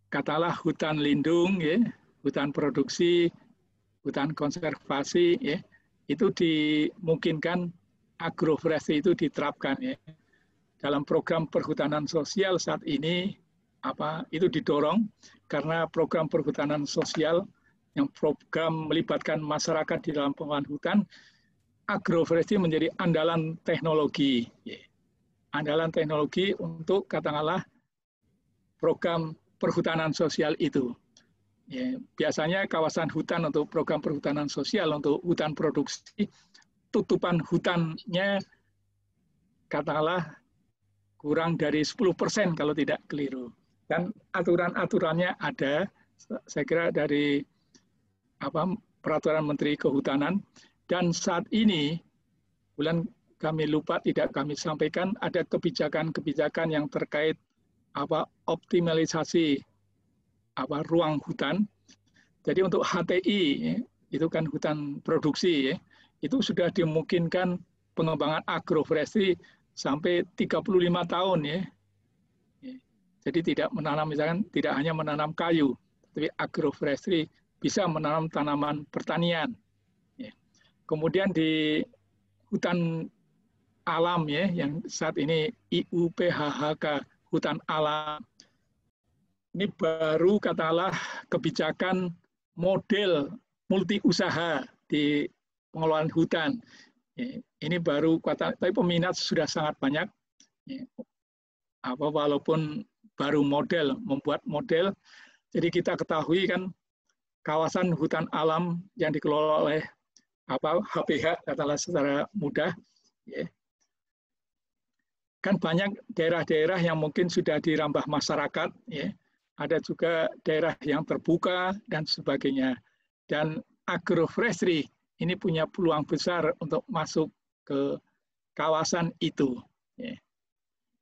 katalah hutan lindung ya, hutan produksi, hutan konservasi ya, itu dimungkinkan agroforestry itu diterapkan ya. Dalam program perhutanan sosial saat ini itu didorong karena program perhutanan sosial yang program melibatkan masyarakat di dalam pengelolaan hutan, agroforestry menjadi andalan teknologi ya. Andalan teknologi untuk katakanlah program perhutanan sosial itu. Ya, biasanya kawasan hutan untuk program perhutanan sosial untuk hutan produksi, tutupan hutannya katakanlah kurang dari 10% kalau tidak keliru. Dan aturan-aturannya ada, saya kira dari Peraturan Menteri Kehutanan, dan saat ini kami lupa tidak kami sampaikan ada kebijakan-kebijakan yang terkait optimalisasi ruang hutan. Jadi untuk HTI ya, itu kan hutan produksi ya, itu sudah dimungkinkan pengembangan agroforestry sampai 35 tahun ya. Jadi tidak menanam, misalkan tidak hanya menanam kayu, tapi agroforestry bisa menanam tanaman pertanian. Ya. Kemudian di hutan alam ya, yang saat ini IUPHHK hutan alam, ini baru katakanlah kebijakan model multi usaha di pengelolaan hutan. Ini baru, tapi peminat sudah sangat banyak. Walaupun baru membuat model. Jadi kita ketahui kan kawasan hutan alam yang dikelola oleh HPH katakanlah secara mudah. Kan banyak daerah-daerah yang mungkin sudah dirambah masyarakat. Ada juga daerah yang terbuka dan sebagainya. Dan agroforestry ini punya peluang besar untuk masuk ke kawasan itu.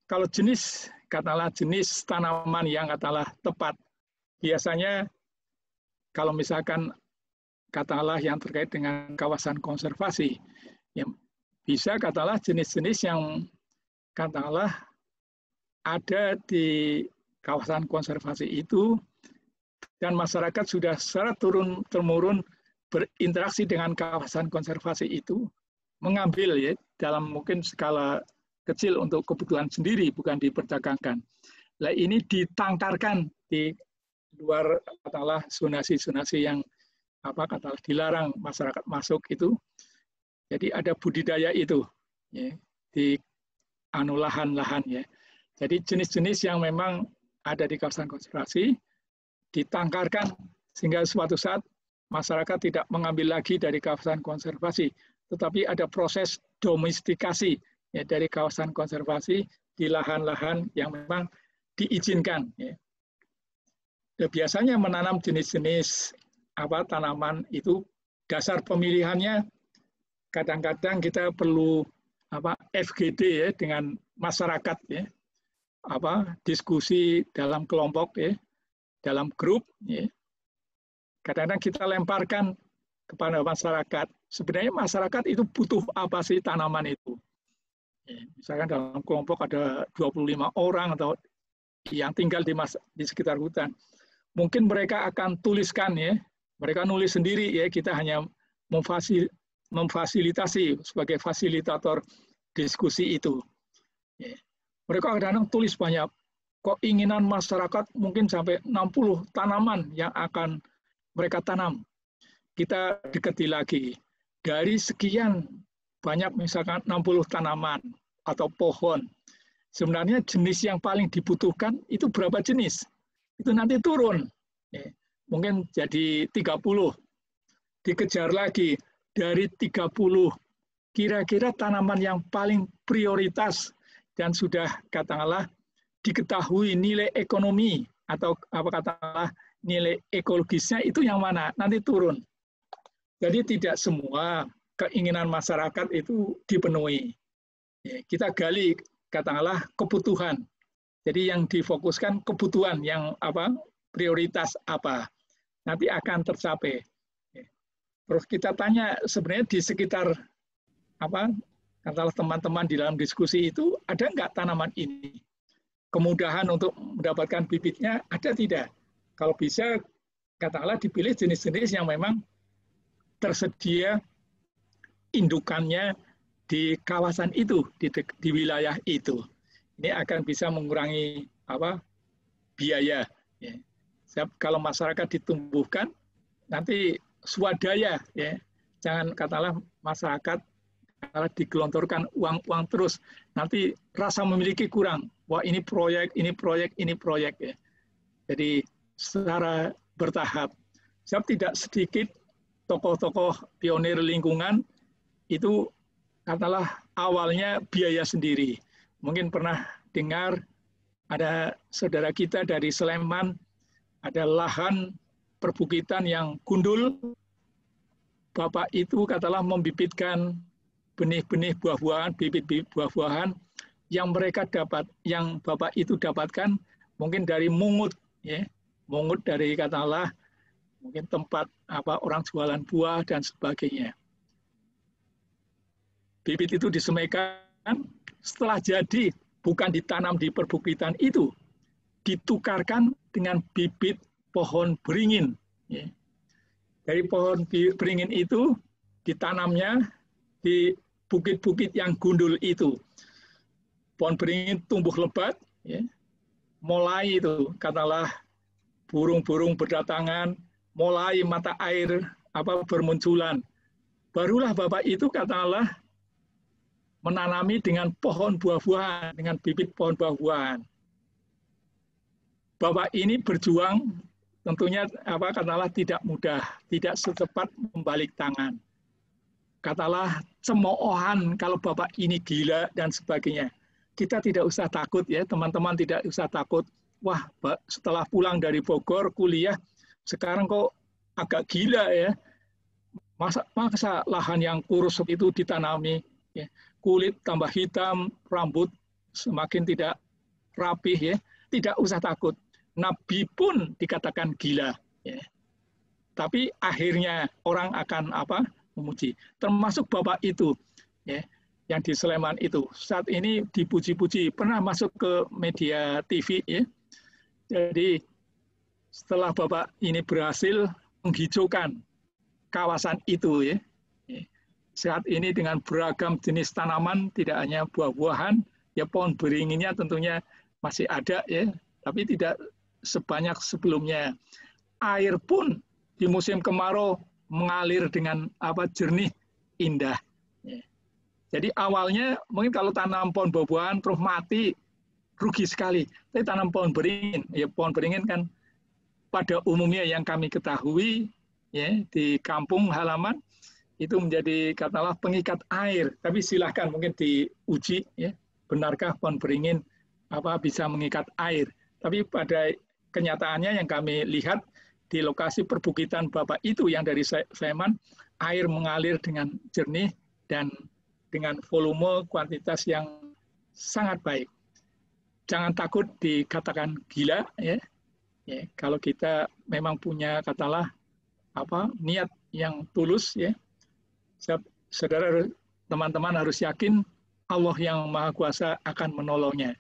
Kalau katakanlah jenis tanaman yang katakanlah tepat, biasanya kalau misalkan katakanlah yang terkait dengan kawasan konservasi, bisa katakanlah jenis-jenis yang katakanlah ada di kawasan konservasi itu, dan masyarakat sudah secara turun-temurun berinteraksi dengan kawasan konservasi itu, mengambil ya dalam mungkin skala kecil untuk kebutuhan sendiri, bukan diperdagangkan. Nah ini ditangkarkan di luar katakanlah zonasi-zonasi yang katakanlah dilarang masyarakat masuk itu. Jadi ada budidaya itu ya, di lahan-lahan ya. Jadi jenis-jenis yang memang ada di kawasan konservasi ditangkarkan sehingga suatu saat masyarakat tidak mengambil lagi dari kawasan konservasi, tetapi ada proses domestikasi ya, dari kawasan konservasi di lahan-lahan yang memang diizinkan. Ya. Dan biasanya menanam jenis-jenis tanaman itu dasar pemilihannya kadang-kadang kita perlu FGD ya dengan masyarakat ya, diskusi dalam kelompok ya, dalam grup, ya, kadang-kadang kita lemparkan kepada masyarakat. Sebenarnya masyarakat itu butuh apa sih tanaman itu? Ya, misalkan dalam kelompok ada 25 orang atau yang tinggal di sekitar hutan. Mungkin mereka akan tuliskan, ya, mereka nulis sendiri, ya, kita hanya memfasilitasi sebagai fasilitator diskusi itu. Ya. Mereka kadang-kadang tulis banyak, keinginan masyarakat mungkin sampai 60 tanaman yang akan mereka tanam. Kita dekati lagi, dari sekian banyak misalkan 60 tanaman atau pohon, sebenarnya jenis yang paling dibutuhkan itu berapa jenis? Itu nanti turun. Ya. Mungkin jadi 30. Dikejar lagi, dari 30, kira-kira tanaman yang paling prioritas dan sudah katakanlah diketahui nilai ekonomi atau apa katakanlah nilai ekologisnya itu yang mana? Nanti turun. Jadi tidak semua keinginan masyarakat itu dipenuhi. Ya, kita gali katakanlah kebutuhan. Jadi yang difokuskan kebutuhan yang apa? Prioritas apa? Nanti akan tercapai. Terus kita tanya sebenarnya di sekitar apa? Katakanlah teman-teman di dalam diskusi itu ada nggak tanaman ini? Kemudahan untuk mendapatkan bibitnya ada tidak? Kalau bisa katakanlah dipilih jenis-jenis yang memang tersedia indukannya di kawasan itu, di wilayah itu. Ini akan bisa mengurangi apa? Biaya. Ya. Kalau masyarakat ditumbuhkan, nanti swadaya, ya. Jangan katakanlah masyarakat katakanlah digelontorkan uang terus, nanti rasa memiliki kurang. Wah, ini proyek, ini proyek, ini proyek, ya. Jadi secara bertahap. Sebab tidak sedikit tokoh-tokoh pionir lingkungan itu katakanlah awalnya biaya sendiri. Mungkin pernah dengar ada saudara kita dari Sleman, ada lahan perbukitan yang gundul. Bapak itu katakanlah membibitkan benih-benih buah-buahan, bibit-bibit buah-buahan yang mereka dapat, yang Bapak itu dapatkan mungkin dari mungut, ya. Mungut dari katakanlah mungkin tempat apa orang jualan buah dan sebagainya. Bibit itu disemaikan, setelah jadi bukan ditanam di perbukitan itu, ditukarkan dengan bibit pohon beringin. Ya. Dari pohon beringin itu ditanamnya di bukit-bukit yang gundul itu. Pohon beringin tumbuh lebat, ya. Mulai itu katakanlah burung-burung berdatangan, mulai mata air apa bermunculan. Barulah Bapak itu katakanlah menanami dengan pohon buah-buahan, dengan bibit pohon buah-buahan. Bapak ini berjuang tentunya apa katakanlah tidak mudah, tidak secepat membalik tangan. Katakanlah cemoohan kalau Bapak ini gila dan sebagainya. Kita tidak usah takut, ya, teman-teman tidak usah takut. Wah, setelah pulang dari Bogor kuliah sekarang kok agak gila, ya. Masa lahan yang kurus itu ditanami, ya. Kulit tambah hitam, rambut semakin tidak rapih, ya. Tidak usah takut. Nabi pun dikatakan gila, ya. Tapi akhirnya orang akan apa? Memuji. Termasuk Bapak itu, ya, yang di Sleman itu. Saat ini dipuji-puji, pernah masuk ke media TV, ya. Jadi setelah Bapak ini berhasil menghijaukan kawasan itu, ya. Saat ini dengan beragam jenis tanaman, tidak hanya buah-buahan, ya pohon beringinnya tentunya masih ada, ya, tapi tidak sebanyak sebelumnya. Air pun di musim kemarau mengalir dengan apa jernih, indah. Ya. Jadi awalnya mungkin kalau tanam pohon buah-buahan terus mati, rugi sekali. Tapi tanam pohon beringin, ya pohon beringin kan pada umumnya yang kami ketahui, ya, di kampung halaman itu menjadi katakanlah pengikat air. Tapi silahkan mungkin diuji, ya, benarkah pohon beringin apa bisa mengikat air. Tapi pada kenyataannya yang kami lihat di lokasi perbukitan Bapak itu yang dari Sleman, air mengalir dengan jernih dan dengan volume kuantitas yang sangat baik. Jangan takut dikatakan gila, ya. Ya, kalau kita memang punya katalah niat yang tulus, ya, saudara teman-teman harus yakin Allah yang Maha Kuasa akan menolongnya.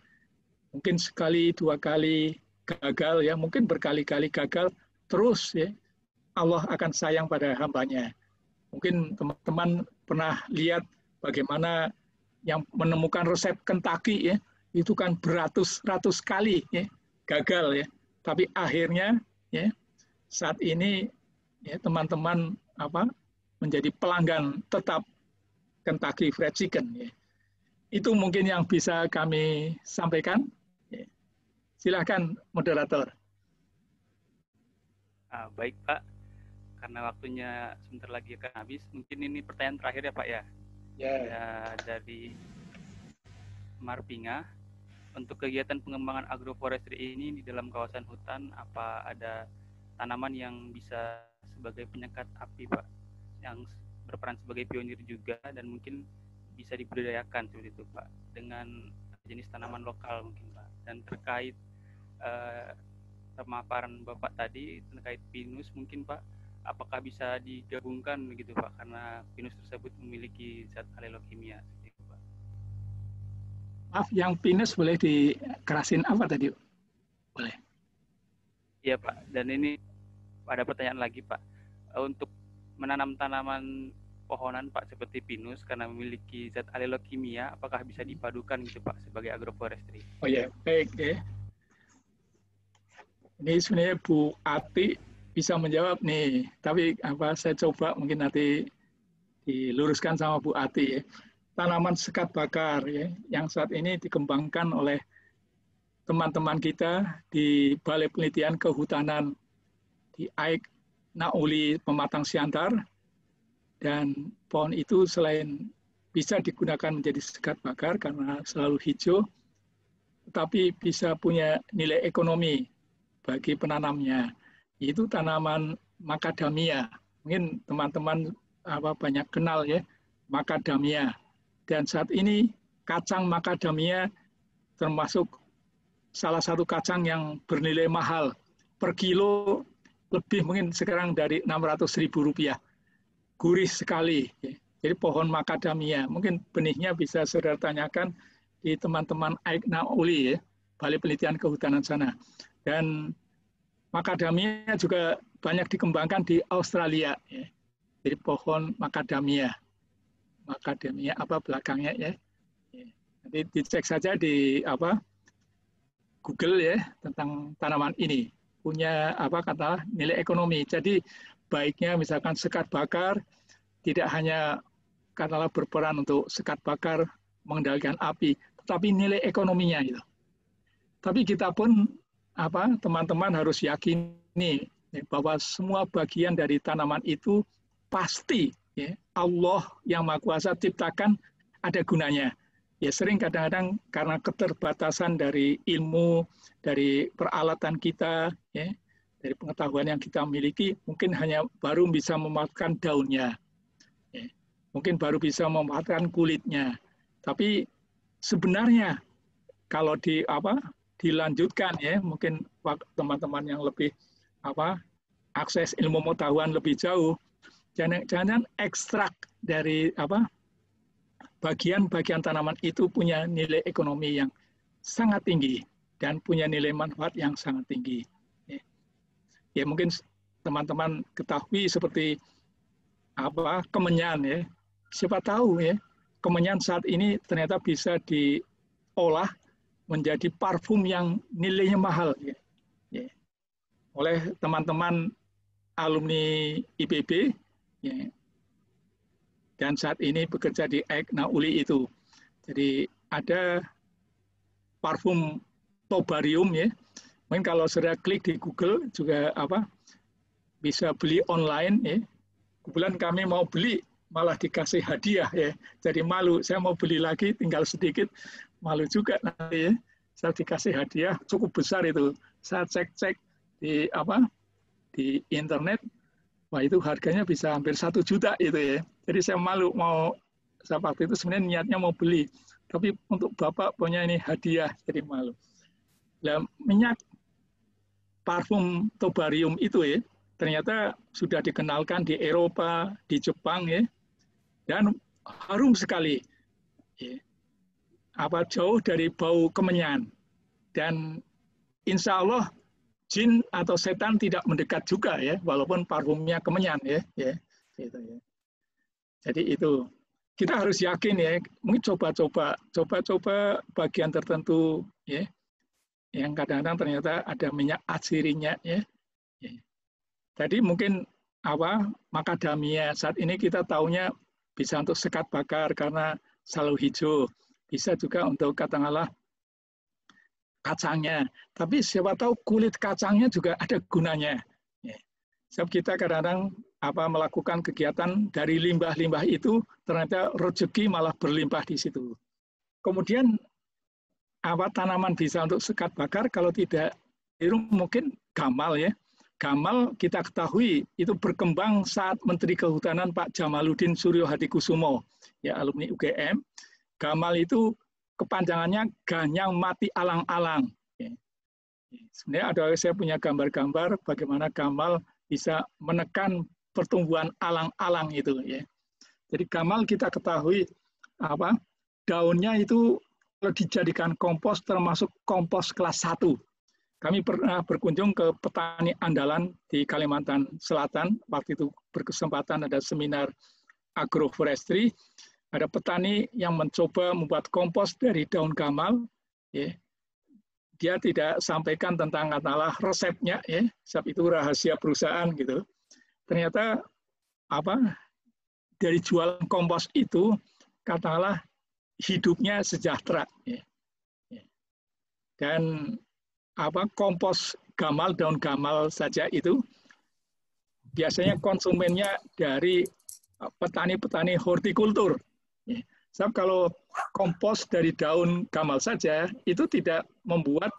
Mungkin sekali, dua kali gagal, ya, mungkin berkali-kali gagal, terus ya Allah akan sayang pada hambanya. Mungkin teman-teman pernah lihat bagaimana yang menemukan resep Kentucky, ya, itu kan beratus-ratus kali, ya, gagal, ya. Tapi akhirnya, ya, saat ini, ya, teman-teman menjadi pelanggan tetap Kentucky Fried Chicken. Ya. Itu mungkin yang bisa kami sampaikan. Ya. Silakan moderator. Baik Pak, karena waktunya sebentar lagi akan habis, mungkin ini pertanyaan terakhir ya Pak ya. Ya, dari Marpinga, untuk kegiatan pengembangan agroforestry ini di dalam kawasan hutan, apa ada tanaman yang bisa sebagai penyekat api Pak, yang berperan sebagai pionir juga dan mungkin bisa dibudidayakan seperti itu Pak, dengan jenis tanaman lokal mungkin Pak. Dan terkait pemaparan Bapak tadi terkait pinus mungkin Pak, apakah bisa digabungkan begitu Pak, karena pinus tersebut memiliki zat alelokimia seperti itu Pak. Maaf, yang pinus boleh dikerasin apa tadi? Boleh. Iya Pak, dan ini ada pertanyaan lagi Pak. Untuk menanam tanaman pohonan Pak seperti pinus karena memiliki zat alelokimia, apakah bisa dipadukan gitu Pak sebagai agroforestry? Oh ya, baik ya. Ini sebenarnya Bu Ati bisa menjawab nih, tapi saya coba mungkin nanti diluruskan sama Bu Ati ya. Tanaman sekat bakar ya, yang saat ini dikembangkan oleh teman-teman kita di Balai Penelitian Kehutanan di Aik Nauli Pematang Siantar, dan pohon itu selain bisa digunakan menjadi sekat bakar karena selalu hijau, tetapi bisa punya nilai ekonomi bagi penanamnya. Itu tanaman macadamia. Mungkin teman-teman banyak kenal ya, macadamia. Dan saat ini kacang macadamia termasuk salah satu kacang yang bernilai mahal. Per kilo lebih mungkin sekarang dari Rp600.000. Gurih sekali. Jadi pohon macadamia. Mungkin benihnya bisa saudara tanyakan di teman-teman Aik Nauli ya, Balai Penelitian Kehutanan sana. Dan macadamia juga banyak dikembangkan di Australia. Ya. Jadi pohon macadamia. Macadamia apa belakangnya ya. Nanti dicek saja di Google ya tentang tanaman ini. Punya nilai ekonomi. Jadi baiknya misalkan sekat bakar tidak hanya berperan untuk sekat bakar mengendalikan api, tetapi nilai ekonominya gitu. Tapi kita pun teman-teman harus yakini bahwa semua bagian dari tanaman itu pasti ya, Allah yang Maha Kuasa ciptakan ada gunanya. Ya sering kadang-kadang karena keterbatasan dari ilmu, dari peralatan kita, ya, dari pengetahuan yang kita miliki, mungkin hanya baru bisa memanfaatkan daunnya, ya. Mungkin baru bisa memanfaatkan kulitnya. Tapi sebenarnya kalau dilanjutkan ya, mungkin teman-teman yang lebih akses ilmu pengetahuan lebih jauh, jangan ekstrak dari bagian-bagian tanaman itu punya nilai ekonomi yang sangat tinggi dan punya nilai manfaat yang sangat tinggi. Ya mungkin teman-teman ketahui seperti kemenyan ya. Siapa tahu ya, kemenyan saat ini ternyata bisa diolah menjadi parfum yang nilainya mahal ya. Oleh teman-teman alumni IPB ya. Dan saat ini bekerja di Aik Nauli itu. Jadi ada parfum tobarium ya. Mungkin kalau sudah klik di Google juga bisa beli online ya. Kebetulan kami mau beli malah dikasih hadiah ya. Jadi malu, saya mau beli lagi tinggal sedikit, malu juga nanti ya. Saya dikasih hadiah cukup besar itu. Saya cek-cek di di internet. Wah itu harganya bisa hampir 1 juta itu ya. Jadi saya malu saya waktu itu sebenarnya niatnya mau beli. Tapi untuk Bapak punya ini hadiah, jadi malu. Nah, minyak parfum tobarium itu ya, ternyata sudah dikenalkan di Eropa, di Jepang ya, dan harum sekali. Ya. Jauh dari bau kemenyan. Dan insya Allah jin atau setan tidak mendekat juga ya, walaupun parfumnya kemenyan ya. Gitu ya. Jadi itu kita harus yakin ya, mungkin coba-coba bagian tertentu ya, yang kadang-kadang ternyata ada minyak atsirinya ya. Jadi mungkin macadamia saat ini kita taunya bisa untuk sekat bakar karena salau hijau, bisa juga untuk katakanlah kacangnya. Tapi siapa tahu kulit kacangnya juga ada gunanya. Sebab kita kadang-kadang melakukan kegiatan dari limbah-limbah itu, ternyata rezeki malah berlimpah di situ. Kemudian tanaman bisa untuk sekat bakar, kalau tidak mungkin gamal ya. Gamal kita ketahui itu berkembang saat Menteri Kehutanan Pak Jamaluddin Suryo Hadikusumo, ya alumni UGM. Gamal itu kepanjangannya ganyang mati alang-alang. Sebenarnya saya punya gambar-gambar bagaimana gamal bisa menekan pertumbuhan alang-alang itu ya. Jadi gamal kita ketahui daunnya itu kalau dijadikan kompos termasuk kompos kelas 1. Kami pernah berkunjung ke petani andalan di Kalimantan Selatan, waktu itu berkesempatan ada seminar agroforestry. Ada petani yang mencoba membuat kompos dari daun gamal, ya. Dia tidak sampaikan tentang katakanlah resepnya, ya, sebab itu rahasia perusahaan gitu. Ternyata dari jualan kompos itu katakanlah hidupnya sejahtera, ya. Dan kompos gamal, daun gamal saja itu biasanya konsumennya dari petani-petani hortikultur. Sebab kalau kompos dari daun gamal saja, itu tidak membuat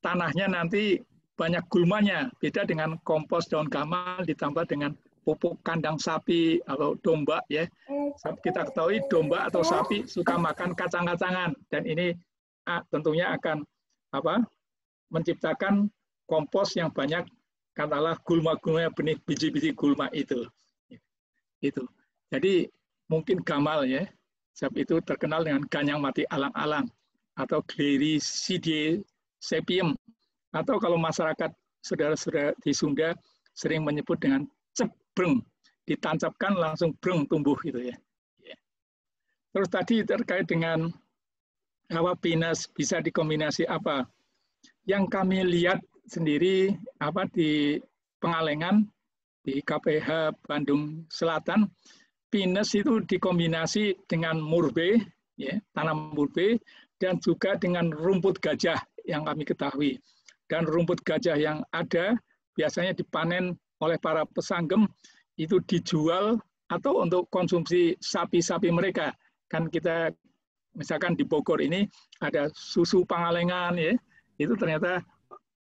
tanahnya nanti banyak gulmanya. Beda dengan kompos daun gamal ditambah dengan pupuk kandang sapi atau domba. Ya. Sebab kita ketahui domba atau sapi suka makan kacang-kacangan. Dan ini tentunya akan menciptakan kompos yang banyak, katakanlah gulma-gulma benih biji-biji gulma itu. Jadi mungkin gamal ya. Sebab itu terkenal dengan ganyang mati alang-alang atau Gliricidae sepium, atau kalau masyarakat saudara-saudara di Sunda sering menyebut dengan cebreng, ditancapkan langsung breng tumbuh gitu ya. Terus tadi terkait dengan pinus bisa dikombinasi apa? Yang kami lihat sendiri di Pengalengan di KPH Bandung Selatan, pinus itu dikombinasi dengan murbe, ya, tanam murbe, dan juga dengan rumput gajah yang kami ketahui. Dan rumput gajah yang ada biasanya dipanen oleh para pesanggem, itu dijual atau untuk konsumsi sapi-sapi mereka. Kan kita misalkan di Bogor ini ada susu Pangalengan, ya, itu ternyata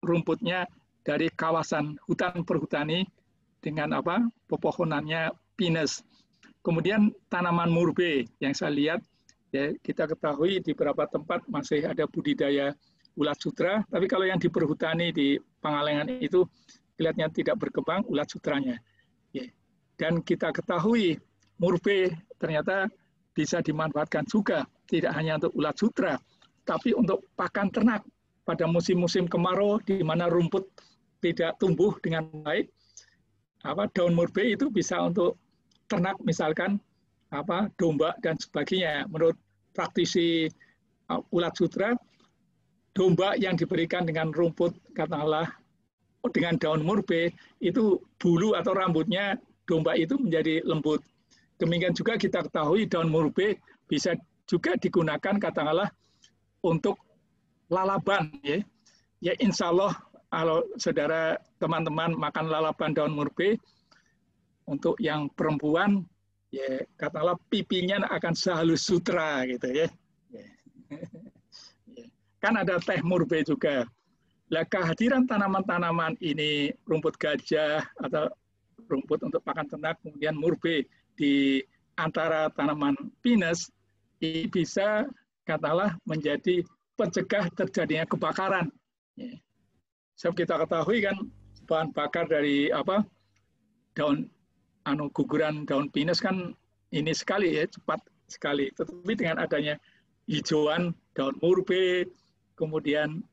rumputnya dari kawasan hutan perhutani dengan pepohonannya pinus. Kemudian tanaman murbe yang saya lihat, ya, kita ketahui di beberapa tempat masih ada budidaya ulat sutra, tapi kalau yang di perhutani di Pangalengan itu kelihatannya tidak berkembang ulat sutranya. Ya. Dan kita ketahui murbe ternyata bisa dimanfaatkan juga, tidak hanya untuk ulat sutra, tapi untuk pakan ternak pada musim-musim kemarau di mana rumput tidak tumbuh dengan baik. Daun murbe itu bisa untuk ternak misalkan domba dan sebagainya. Menurut praktisi ulat sutra, domba yang diberikan dengan rumput katakanlah dengan daun murbe itu bulu atau rambutnya domba itu menjadi lembut. Demikian juga kita ketahui daun murbe bisa juga digunakan katakanlah untuk lalaban, ya. Ya insya Allah kalau saudara teman-teman makan lalaban daun murbe, untuk yang perempuan, ya katakanlah pipinya akan sehalus sutra gitu ya. Kan ada teh murbe juga. Lah kehadiran tanaman-tanaman ini, rumput gajah atau rumput untuk pakan ternak, kemudian murbe di antara tanaman pinus, ini bisa katakanlah menjadi pencegah terjadinya kebakaran. Sebab kita ketahui kan bahan bakar dari daun guguran daun pinus kan ini sekali ya, cepat sekali. Tetapi dengan adanya hijauan daun murbe, kemudian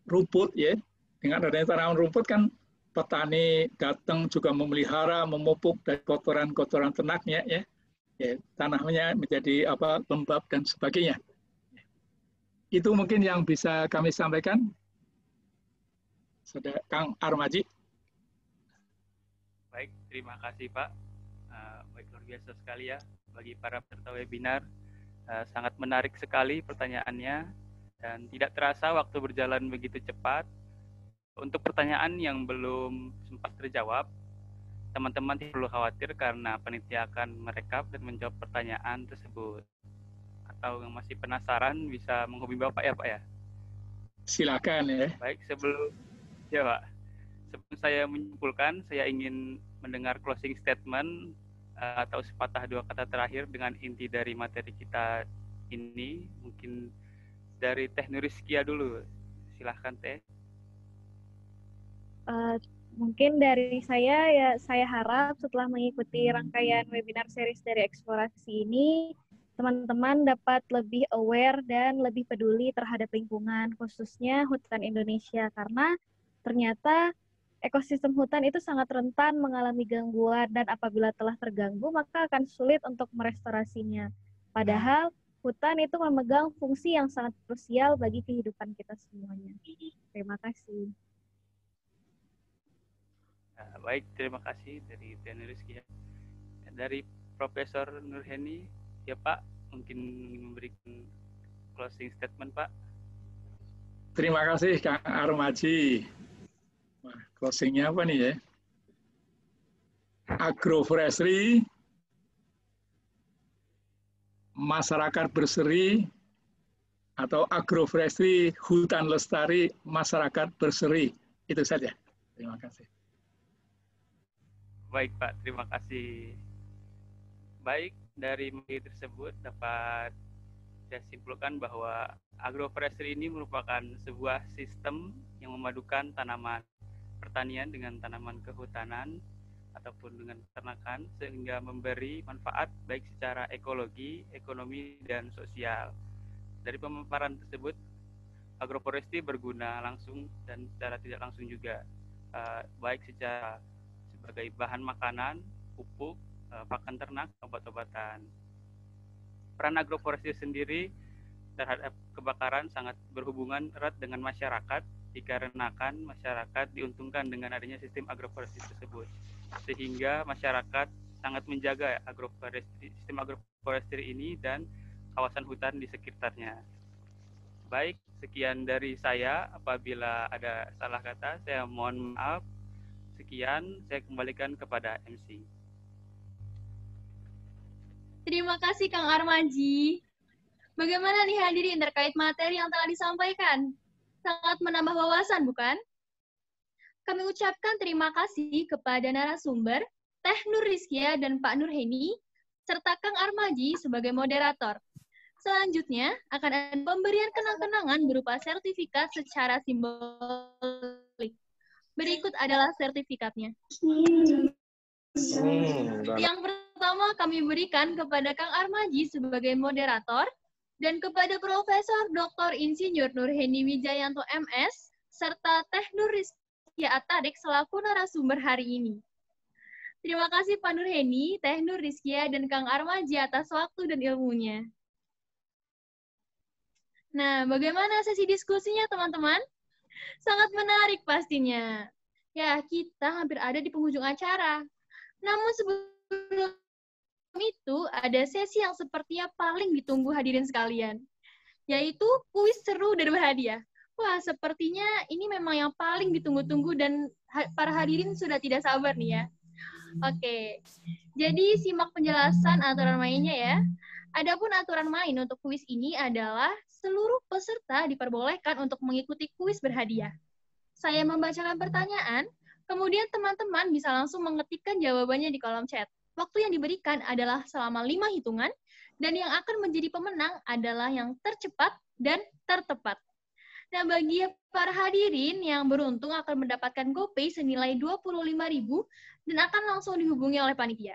rumput ya, dengan adanya tanaman rumput kan petani datang juga memelihara, memupuk dari kotoran-kotoran ternaknya ya. Ya, tanahnya menjadi lembab dan sebagainya. Itu mungkin yang bisa kami sampaikan. Saudara Kang Armaji. Baik, terima kasih Pak. Baik, luar biasa sekali ya bagi para peserta webinar. Sangat menarik sekali pertanyaannya dan tidak terasa waktu berjalan begitu cepat. Untuk pertanyaan yang belum sempat terjawab, teman-teman tidak perlu khawatir karena panitia akan merekap dan menjawab pertanyaan tersebut. Atau yang masih penasaran bisa menghubungi Bapak ya Pak ya? Silakan ya. Baik, sebelum saya menyimpulkan, saya ingin mendengar closing statement atau sepatah dua kata terakhir dengan inti dari materi kita ini. Mungkin dari Teh Nuriskia dulu. Silahkan Teh. Mungkin dari saya ya, saya harap setelah mengikuti rangkaian webinar series dari eksplorasi ini, teman-teman dapat lebih aware dan lebih peduli terhadap lingkungan, khususnya hutan Indonesia, karena ternyata ekosistem hutan itu sangat rentan mengalami gangguan dan apabila telah terganggu maka akan sulit untuk merestorasinya. Padahal hutan itu memegang fungsi yang sangat krusial bagi kehidupan kita semuanya. Terima kasih. Baik, terima kasih dari Teh Rizky. Dari Profesor Nurheni, ya Pak, mungkin memberikan closing statement Pak. Terima kasih Kang Armaji. Wah, closingnya apa nih ya? Agroforestry, masyarakat berseri, atau agroforestry, hutan lestari, masyarakat berseri. Itu saja. Terima kasih. Baik Pak, terima kasih. Baik, dari materi tersebut dapat saya simpulkan bahwa agroforestry ini merupakan sebuah sistem yang memadukan tanaman pertanian dengan tanaman kehutanan ataupun dengan peternakan sehingga memberi manfaat baik secara ekologi, ekonomi, dan sosial. Dari pemaparan tersebut, agroforestry berguna langsung dan secara tidak langsung juga, baik secara sebagai bahan makanan, pupuk, pakan ternak, obat-obatan. Peran agroforestry sendiri terhadap kebakaran sangat berhubungan erat dengan masyarakat, dikarenakan masyarakat diuntungkan dengan adanya sistem agroforestry tersebut. Sehingga masyarakat sangat menjaga sistem agroforestry ini dan kawasan hutan di sekitarnya. Baik, sekian dari saya. Apabila ada salah kata, saya mohon maaf. Sekian, saya kembalikan kepada MC. Terima kasih Kang Armaji. Bagaimana nih hadirin terkait materi yang telah disampaikan? Sangat menambah wawasan, bukan? Kami ucapkan terima kasih kepada narasumber, Teh Nuriskia dan Pak Nurheni, serta Kang Armaji sebagai moderator. Selanjutnya, akan ada pemberian kenang-kenangan berupa sertifikat secara simbolik. Berikut adalah sertifikatnya. Yang pertama kami berikan kepada Kang Armaji sebagai moderator dan kepada Profesor Dr. Insinyur Nurheni Wijayanto MS serta Teh Nuriskia Atarik selaku narasumber hari ini. Terima kasih Pak Nurheni, Teh Nuriskia, dan Kang Armaji atas waktu dan ilmunya. Nah, bagaimana sesi diskusinya teman-teman? Sangat menarik pastinya. Ya, kita hampir ada di penghujung acara. Namun sebelum itu, ada sesi yang sepertinya paling ditunggu hadirin sekalian, yaitu kuis seru dan berhadiah. Wah, sepertinya ini memang yang paling ditunggu-tunggu dan para hadirin sudah tidak sabar nih ya. Oke, jadi simak penjelasan aturan mainnya ya. Adapun aturan main untuk kuis ini adalah seluruh peserta diperbolehkan untuk mengikuti kuis berhadiah. Saya membacakan pertanyaan, kemudian teman-teman bisa langsung mengetikkan jawabannya di kolom chat. Waktu yang diberikan adalah selama 5 hitungan, dan yang akan menjadi pemenang adalah yang tercepat dan tertepat. Nah, bagi para hadirin yang beruntung akan mendapatkan GoPay senilai 25.000 dan akan langsung dihubungi oleh panitia.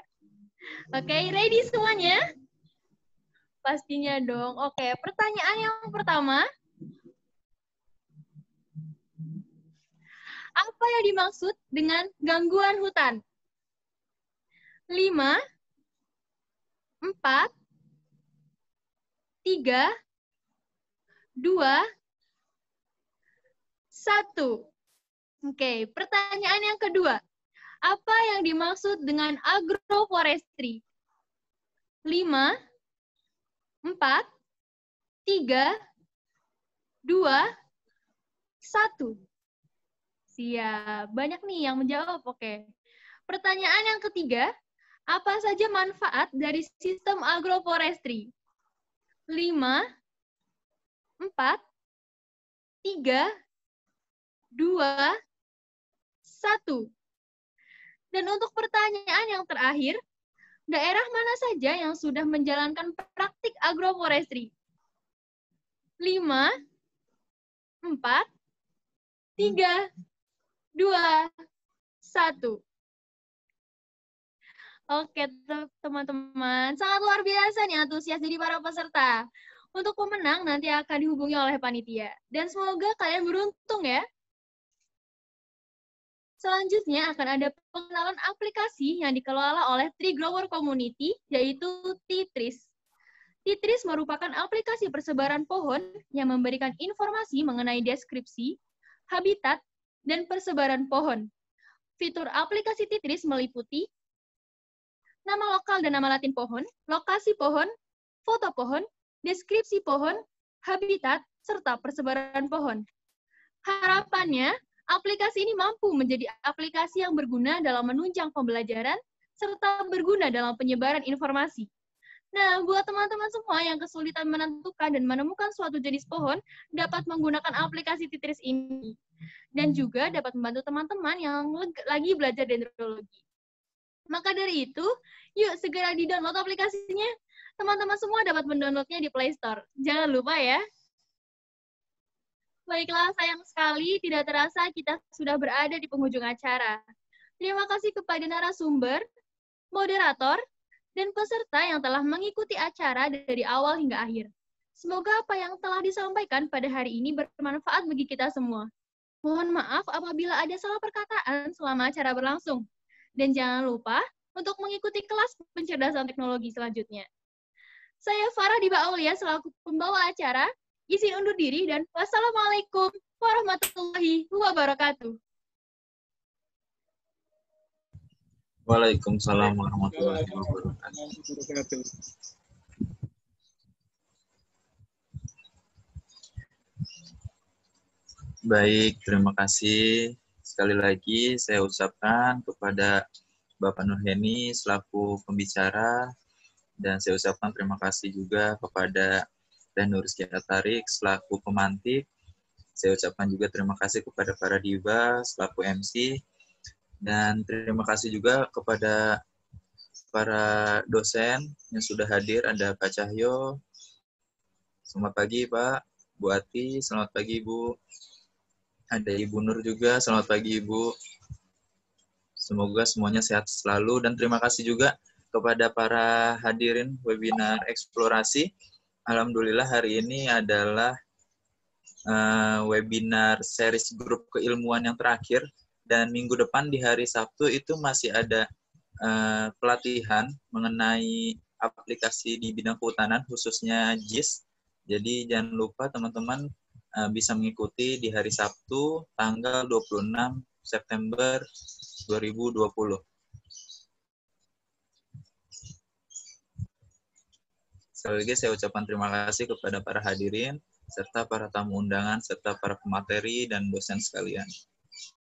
Oke, ready semuanya? Pastinya dong. Oke, pertanyaan yang pertama. Apa yang dimaksud dengan gangguan hutan? 5, 4, 3, 2, 1. Oke, pertanyaan yang kedua. Apa yang dimaksud dengan agroforestry? 5, 4, 3, 2, 1. Siap. Banyak nih yang menjawab. Oke. Pertanyaan yang ketiga. Apa saja manfaat dari sistem agroforestry? 5, 4, 3, 2, 1. Dan untuk pertanyaan yang terakhir, daerah mana saja yang sudah menjalankan praktik agroforestry? 5, 4, 3, 2, 1. Oke, teman-teman. Sangat luar biasa nih antusias dari para peserta. Untuk pemenang nanti akan dihubungi oleh panitia. Dan semoga kalian beruntung ya. Selanjutnya akan ada pengenalan aplikasi yang dikelola oleh Tree Grower Community, yaitu T-Trees. T-Trees merupakan aplikasi persebaran pohon yang memberikan informasi mengenai deskripsi, habitat, dan persebaran pohon. Fitur aplikasi T-Trees meliputi nama lokal dan nama latin pohon, lokasi pohon, foto pohon, deskripsi pohon, habitat, serta persebaran pohon. Harapannya, aplikasi ini mampu menjadi aplikasi yang berguna dalam menunjang pembelajaran, serta berguna dalam penyebaran informasi. Nah, buat teman-teman semua yang kesulitan menentukan dan menemukan suatu jenis pohon, dapat menggunakan aplikasi T-Trees ini. Dan juga dapat membantu teman-teman yang lagi belajar dendrologi. Maka dari itu, yuk segera di-download aplikasinya. Teman-teman semua dapat mendownloadnya di Play Store. Jangan lupa ya. Baiklah, sayang sekali tidak terasa kita sudah berada di penghujung acara. Terima kasih kepada narasumber, moderator, dan peserta yang telah mengikuti acara dari awal hingga akhir. Semoga apa yang telah disampaikan pada hari ini bermanfaat bagi kita semua. Mohon maaf apabila ada salah perkataan selama acara berlangsung. Dan jangan lupa untuk mengikuti kelas pencerdasan teknologi selanjutnya. Saya Farah Diba Aulia selaku pembawa acara, izin undur diri dan wassalamualaikum warahmatullahi wabarakatuh. Waalaikumsalam warahmatullahi wabarakatuh. Baik, terima kasih. Sekali lagi saya ucapkan kepada Bapak Nurheni selaku pembicara, dan saya ucapkan terima kasih juga kepada Teh Nur Rizky Atarik selaku pemantik. Saya ucapkan juga terima kasih kepada para Diba selaku MC, dan terima kasih juga kepada para dosen yang sudah hadir. Ada Pak Cahyo. Selamat pagi Pak. Bu Ati, selamat pagi Bu. Ada Ibu Nur juga, selamat pagi Ibu. Semoga semuanya sehat selalu, dan terima kasih juga kepada para hadirin webinar eksplorasi. Alhamdulillah hari ini adalah webinar series grup keilmuan yang terakhir, dan minggu depan di hari Sabtu itu masih ada pelatihan mengenai aplikasi di bidang kehutanan, khususnya JIS. Jadi jangan lupa teman-teman bisa mengikuti di hari Sabtu tanggal 26 September 2020. Sekali lagi saya ucapkan terima kasih kepada para hadirin, serta para tamu undangan, serta para pemateri dan dosen sekalian.